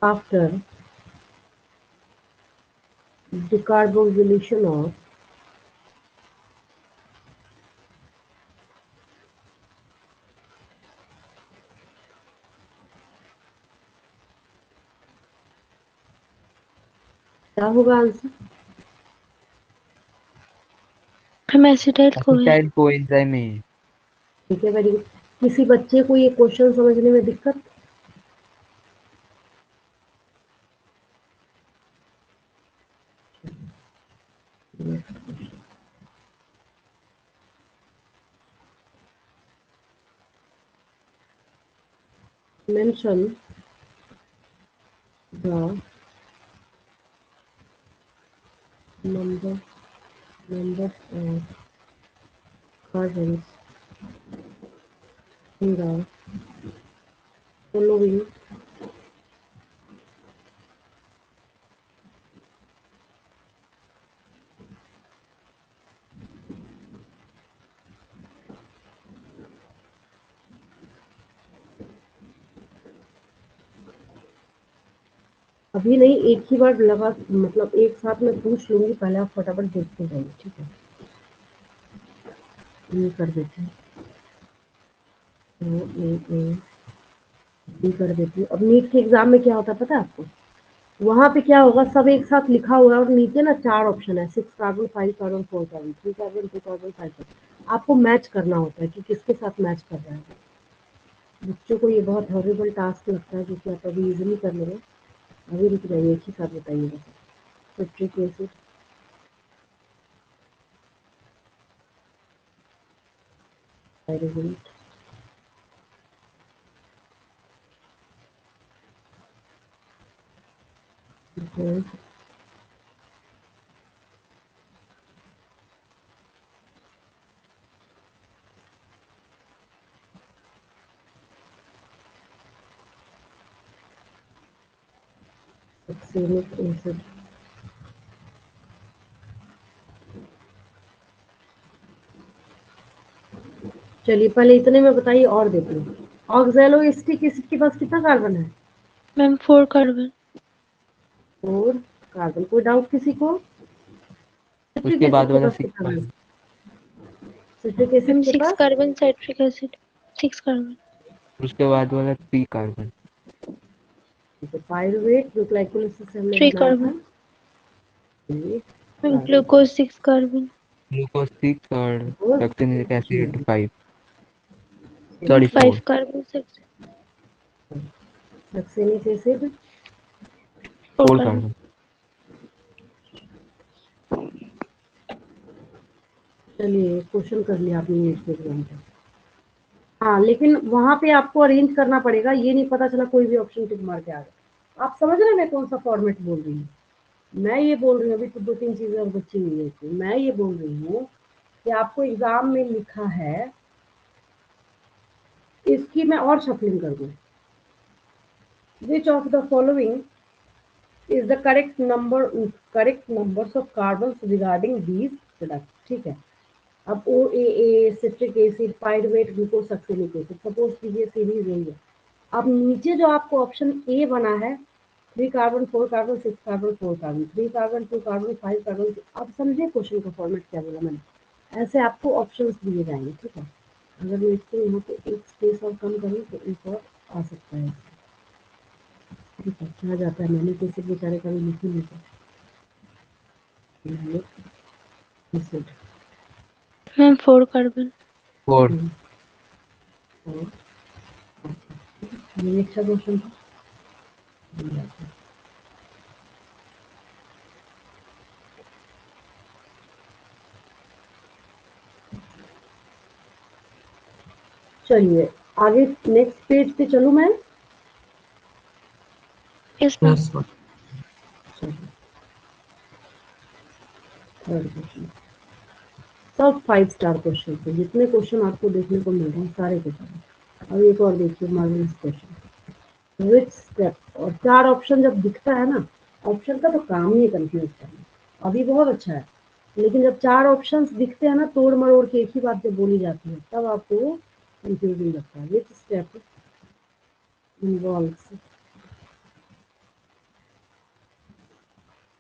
after decarboxylation of क्या होगा आंसर? मैम एसिटाइल को है। एसिटाइल कोएंजाइम ही है। ठीक है, वेरी गुड। किसी बच्चे को ये क्वेश्चन समझने में दिक्कत? mention the numbers of carbons in the following अभी नहीं, एक ही बार लगा, मतलब एक साथ में पूछ लूंगी, पहले आप फटाफट देखते जाइए, ठीक है? ये कर देते हैं, ये कर देती हूँ। अब नीट के एग्जाम में क्या होता है पता है आपको? वहां पे क्या होगा, सब एक साथ लिखा हुआ है और नीचे ना 4 ऑप्शन है, 6 carbon, 5 carbon, 4 carbon, 3 carbon, 2 carbon, 5 carbon. आपको मैच करना होता है कि किसके साथ मैच कर रहा है। बच्चों को ये बहुत हॉरिबल टास्क लगता है, क्योंकि आप अभी इजीली कर लेंगे। अभी रुक जाइए, एक ही साथ बताइएगा। Citric acid, pyruvate, succinic acid. चलिए पहले इतने में बताइए और देती हूँ। ऑक्सैलोइस्टिक एसिड के पास कितना कार्बन है? Ma'am 4 carbon. 4 कार्बन। कोई डाउट किसी को? सिट्रिक उसके एसिड बाद के वाला पास 6 कितना है? कार्बन। सिट्रिक मैम एसिड के 6 पास कार्बन साइट्रिक एसिड 6 कार्बन। उसके बाद वाला 3 कार्बन। पायरुवेट जो ग्लाइकोलिसिस से हमने 3 बनाया था, कार्बन। ये ma'am carbon, glucose 6 carbon. Glucose 6 और और succinic acid 5, ma'am sorry 4। 5 carbon 6 succinic acid 4 4 carbon. Carbon. चलिए क्वेश्चन कर लिया आपने नीट के एग्जाम पे। हाँ, लेकिन वहां पे आपको अरेंज करना पड़ेगा, ये नहीं पता चला कोई भी ऑप्शन टिक मार के आ गया। आप समझ रहे हैं मैं कौन सा फॉर्मेट बोल रही हूँ? मैं ये बोल रही हूँ, अभी तो 2-3 चीजें और बची हुई है इसमें। मैं ये बोल रही हूँ कि आपको एग्जाम में लिखा है, इसकी मैं और शफलिंग कर दूं। Which of the following is the correct numbers of carbon regarding these product, ठीक है? अब OAA, citric acid, pyruvate, glucose, succinic acid, suppose कीजिए सीरीज यही है। अब नीचे जो आपको ऑप्शन ए बना है, 3 carbon, 4 carbon, 6 carbon, 4 carbon, 3 carbon, 2 carbon, 5 carbon. अब समझे क्वेश्चन का फॉर्मेट क्या बोला मैंने? ऐसे आपको ऑप्शंस दिए जाएंगे, ठीक है? अगर मैं इसको यहाँ पे एक स्पेस और कम करूँ तो एक और आ सकता है, ठीक है? क्या जाता है, मैंने किसी बेचारे का भी लिख ही लेता एसिड। Ma'am 4 carbon. 4। ये अच्छा क्वेश्चन था। चलिए आगे नेक्स्ट पेज पे चलूं मैं? Yes ma'am. Yes, ma'am. Third question, सब 5 स्टार क्वेश्चन थे। जितने क्वेश्चन आपको देखने को मिल रहे हैं सारे के सारे। अब एक और देखिए, मार्वलस क्वेश्चन। विच स्टेप, और 4 ऑप्शन जब दिखता है ना, ऑप्शन का तो काम ही है कंफ्यूज करना। अभी बहुत अच्छा है, लेकिन जब 4 ऑप्शंस दिखते हैं ना, तोड़ मरोड़ के एक ही बात जब बोली जाती है, तब आपको कंफ्यूजिंग लगता है। Which step involves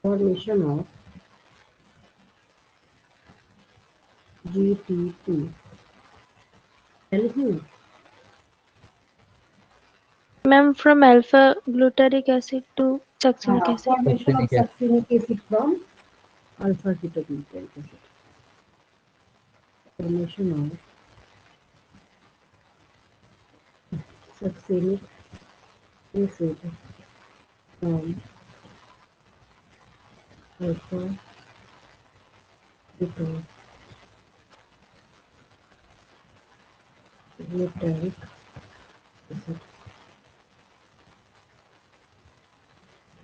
formation of GT2? Ma'am from alpha glutaric acid to succinic acid. Formation of Succinic acid. Succinic acid from alpha ketoglutaric acid. Formation of succinic acid from alpha ketoglutaric acid.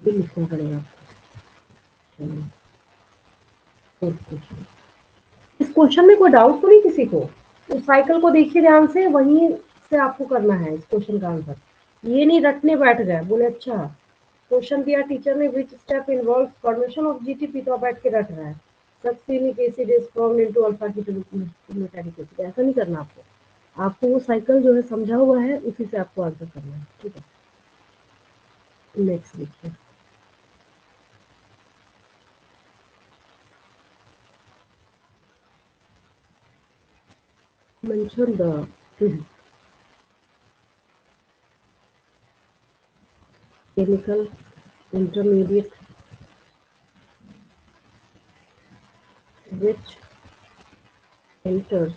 ये लिखना पड़ेगा आपको. चलिए, question. इस question में कोई doubt तो नहीं किसी को? तो साइकिल को देखिए ध्यान से, वहीं से आपको करना है इस क्वेश्चन का आंसर. ये नहीं रटने बैठ गए, बोले अच्छा क्वेश्चन दिया टीचर ने, which step involve formation of GTP, तो आप बैठ के रट रहा है succinic acid is formed into alpha ketoglutaric acid. ऐसा नहीं करना आपको. आपको वो साइकिल जो है समझा हुआ है, उसी से आपको आंसर करना है. ठीक है, नेक्स्ट देखिए. mention the chemical intermediate which enters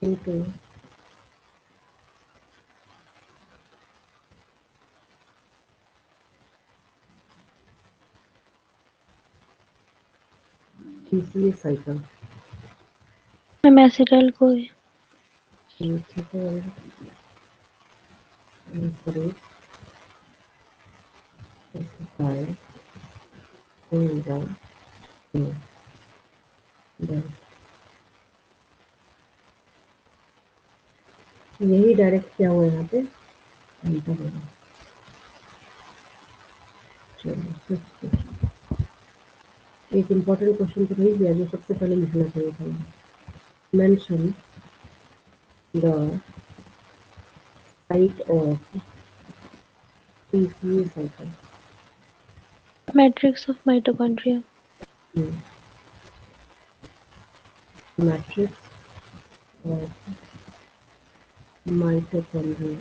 into TCA cycle. Ma'am acetyl कोई. Principal encourage acetyl in the यही डायरेक्ट क्या हुआ यहाँ पे एंटर होगा. चलो फिफ्थ क्वेश्चन. एक इम्पोर्टेंट क्वेश्चन तो नहीं दिया जो सबसे पहले लिखना चाहिए था. Mention the site of TCA cycle. Matrix of mitochondria. Matrix of mitochondria.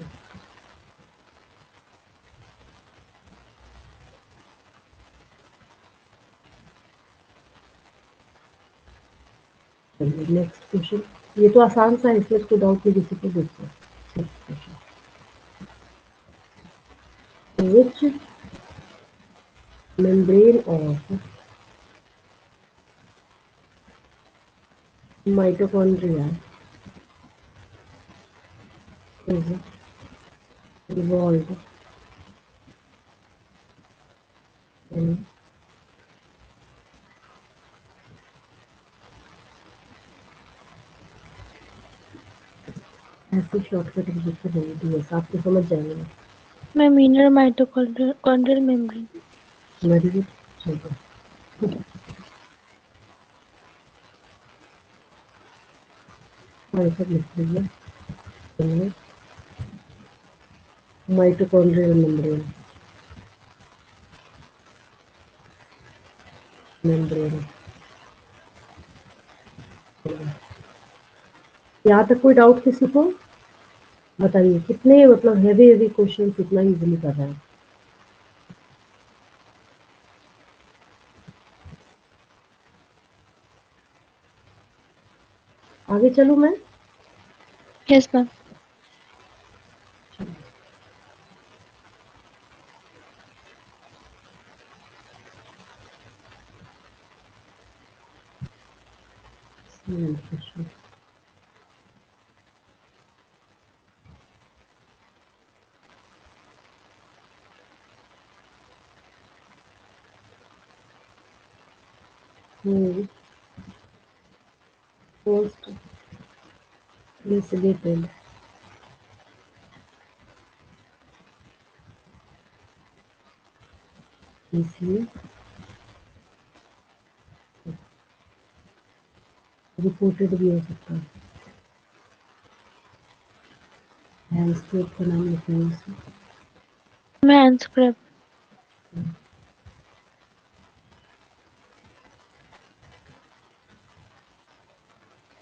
चलिए नेक्स्ट क्वेश्चन. ये तो आसान सा है, इसमें कोई डाउट नहीं किसी को. देखो next question. Which membrane of mitochondria is involved in ऐसी शॉर्टकट जिससे नहीं दी है, आपको समझ जाएंगे. Ma'am inner mitochondrial membrane. Very good. चलो आंसर लिख लीजिए. चलिए माइटोकॉन्ड्रियल मेम्ब्रेन. मेम्ब्रेन. यहाँ तक कोई डाउट किसी को? बताइए कितने मतलब हेवी क्वेश्चन कितना इजीली कर रहे हैं. आगे चलूं मैं? Yes ma'am. Post elucidated इसलिए रिपोर्टेड भी हो सकता है. हैंडस्केप का नाम लिखना है इसमें. मैं हैंडस्क्रैप.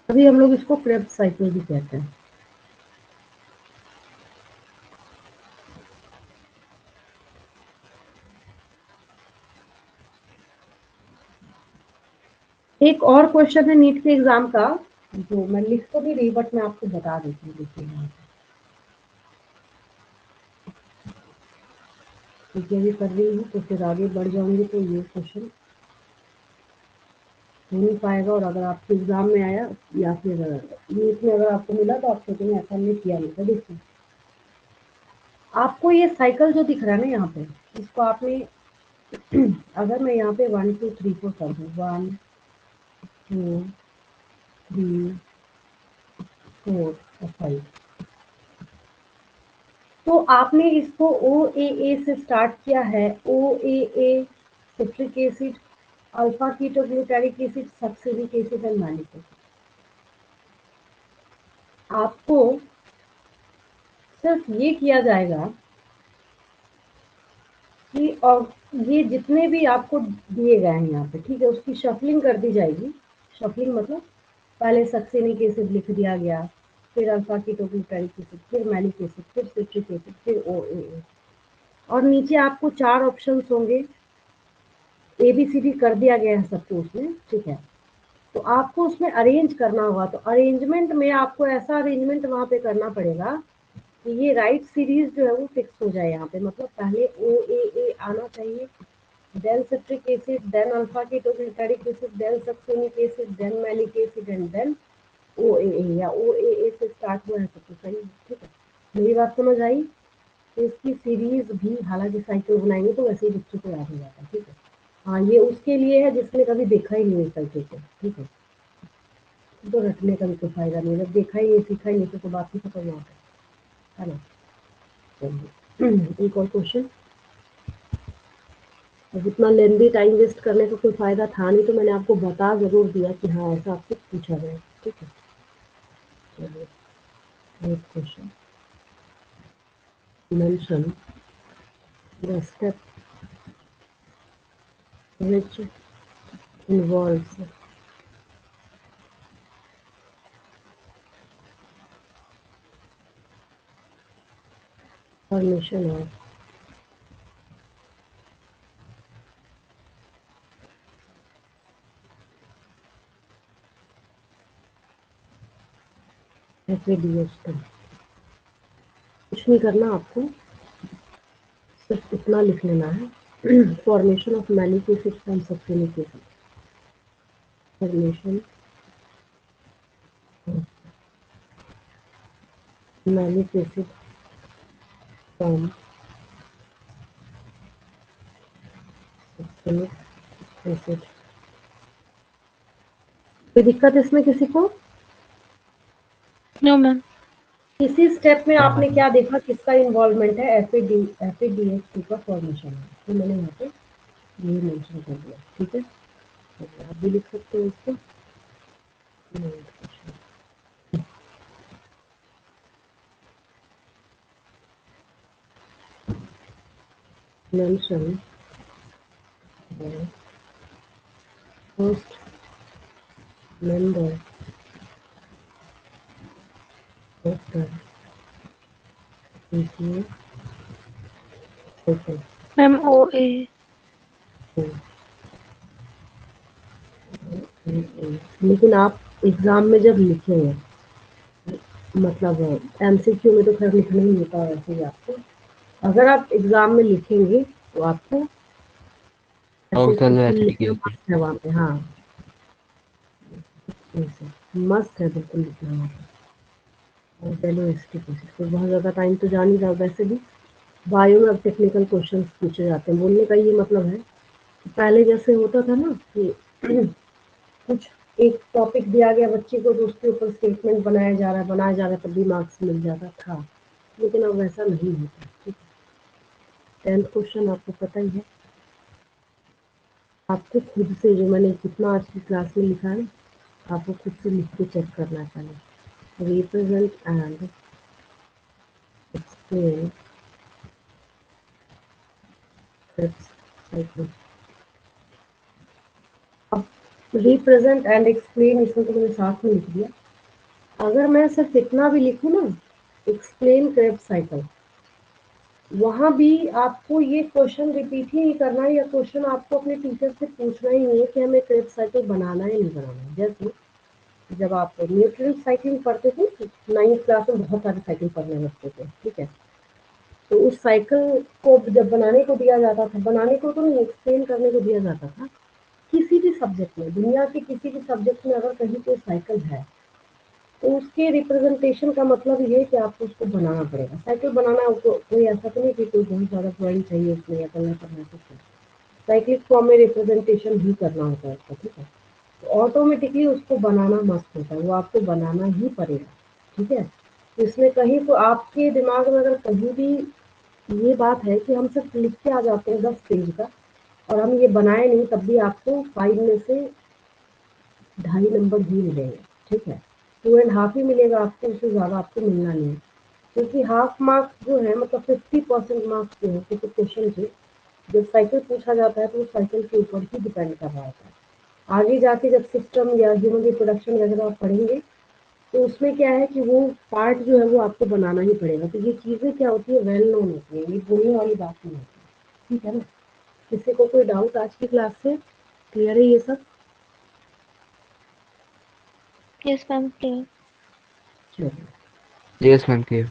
अभी हम लोग इसको क्रेब्स साइकिल भी कहते हैं. एक और क्वेश्चन है नीट के एग्जाम का, जो मैं लिख तो नहीं रही बट मैं आपको बता देती हूँ। देखिए यहाँ पे ठीक है, ये कर रही हूँ तो फिर आगे बढ़ जाऊंगी तो ये क्वेश्चन हो नहीं पाएगा, और अगर आपके एग्जाम में आया या फिर नीट में अगर आपको मिला तो आप सोचेंगे ऐसा नहीं किया नहीं था। देखिए आपको ये साइकिल जो दिख रहा है ना यहाँ पे, इसको आपने अगर मैं यहाँ पे 1 2 3 4 कर दूँ, 1 2 3 4 और 5, तो आपने इसको OAA से स्टार्ट किया है। OAA citric acid, alpha ketoglutaric acid, succinic acid and malic acid. आपको सिर्फ ये किया जाएगा कि और ये जितने भी आपको दिए गए हैं यहाँ पे, ठीक है, उसकी शफलिंग कर दी जाएगी। शफलिंग मतलब पहले सक्सिलिक एसिड लिख दिया गया, फिर अल्फा कीटोग्लूटारिक एसिड, फिर मैलिक एसिड, फिर सिट्रिक एसिड, फिर OAA, और नीचे आपको 4 ऑप्शंस होंगे। ABCD कर दिया गया है सबको उसमें, ठीक है। तो आपको उसमें अरेंज करना होगा, तो अरेंजमेंट में आपको ऐसा अरेंजमेंट वहाँ पे करना पड़ेगा कि ये राइट सीरीज जो है वो फिक्स हो जाए यहाँ पे। मतलब पहले OAA आना चाहिए, then citric acid, then alpha ketoglutaric acid, then succinic acid, then malic acid and then OAA, या OAA से स्टार्ट हुआ है सब तो सही है, ठीक है। मेरी बात समझ आई? तो इसकी सीरीज भी हालांकि साइकिल बनाएंगे तो वैसे ही बच्चों को याद हो जाता है, ठीक है। हाँ, ये उसके लिए है जिसने कभी देखा ही नहीं साइकिल को, ठीक है। तो रटने का भी कोई फायदा नहीं, जब देखा ही नहीं सीखा ही नहीं तो बात ही खत्म हो है ना। चलिए एक और क्वेश्चन। अब इतना लेंदी टाइम वेस्ट करने का कोई फायदा था नहीं, तो मैंने आपको बता जरूर दिया कि हाँ ऐसा आपसे पूछा गया, ठीक है। चलिए next question. Mention the step which involves formation of FADH2। कुछ नहीं करना आपको, सिर्फ इतना लिख लेना है। Formation of malic acid from succinic acid, formation malic acid from succinic acid. कोई दिक्कत इसमें किसी को? No ma'am. इसी स्टेप में आपने क्या देखा, किसका इन्वॉल्वमेंट है? FADH2 का फॉर्मेशन है, तो मैंने यहाँ पे यही मेंशन कर दिया, ठीक है। तो आप भी लिख सकते हो इसको। mention the first member of the PCA cycle। Ma'am OA। लेकिन आप एग्जाम में जब लिखेंगे, मतलब MCQ में तो खैर लिखना ही होता है वैसे ही आपको, अगर आप एग्जाम में लिखेंगे तो आपको लिखना मस्त है वहाँ पे। हाँ मस्त है, बिल्कुल लिखना वहाँ पे। और बेलोइस्टिक एसिड को बहुत ज़्यादा टाइम तो जा नहीं रहा, वैसे भी बायो में अब टेक्निकल क्वेश्चन पूछे जाते हैं। बोलने का ये मतलब है, पहले जैसे होता था ना कि कुछ एक टॉपिक दिया गया बच्चे को तो उसके ऊपर स्टेटमेंट बनाया जा रहा है, तब भी मार्क्स मिल जाता था, लेकिन अब वैसा नहीं होता, ठीक है। 10th क्वेश्चन आपको पता ही है, आपको खुद से जो मैंने जितना आज की क्लास में लिखा है आपको खुद से लिख के चेक करना चाहिए। Represent and explain cycle. अब रिप्रेजेंट एंड एक्सप्लेन इसमें तो मैंने साथ में लिख दिया। अगर मैं सिर्फ इतना भी लिखूँ ना, एक्सप्लेन क्रेब्स साइकिल, वहां भी आपको ये क्वेश्चन रिपीट ही नहीं करना है, या क्वेश्चन आपको अपने टीचर से पूछना ही नहीं है कि हमें क्रेब्स साइकिल बनाना है नहीं बनाना है। जैसे जब आप न्यूट्रन साइकिलिंग पढ़ते थे, 9th क्लास में बहुत सारे साइकिल पढ़ने लगते थे, ठीक है, तो उस साइकिल को जब बनाने को दिया जाता था, बनाने को तो नहीं, एक्सप्लेन करने को दिया जाता था, किसी भी सब्जेक्ट में, दुनिया के किसी भी सब्जेक्ट में अगर कहीं कोई साइकिल है तो उसके रिप्रेजेंटेशन का मतलब ये है कि आपको उसको बनाना पड़ेगा। साइकिल बनाना कोई ऐसा तो नहीं कि कोई बहुत ज़्यादा ड्राइंग चाहिए उसमें या कलर करना कुछ नहीं, साइक्लिक फॉर्म में रिप्रेजेंटेशन ही करना होता है उसका, ठीक है, तो ऑटोमेटिकली उसको बनाना मस्त होता है, वो आपको बनाना ही पड़ेगा, ठीक है। तो इसमें कहीं तो आपके दिमाग में अगर कहीं भी ये बात है कि हम सिर्फ लिख के आ जाते हैं 10 पेज का और हम ये बनाए नहीं, तब भी आपको 5 में से 2.5 नंबर ही मिलेंगे, ठीक है, 2.5 ही मिलेगा आपको, उससे ज़्यादा आपको मिलना नहीं है, क्योंकि हाफ मार्क्स जो है मतलब 50% मार्क्स जो है किसी क्वेश्चन के, जब साइकिल पूछा जाता है तो वो साइकिल के ऊपर ही डिपेंड कर रहा होता है। आगे जाके जब सिस्टम या ह्यूमन रिप्रोडक्शन वगैरह आप पढ़ेंगे तो उसमें क्या है कि वो पार्ट जो है वो आपको बनाना ही पड़ेगा। तो ये चीज़ें क्या होती है, वेल नोन होती है, ये बोलने वाली बात नहीं होती, ठीक है ना। किसी को कोई डाउट आज की क्लास से, क्लियर है ये सब? Yes, ma'am. Clear. चलिए, यस मैम, क्लियर।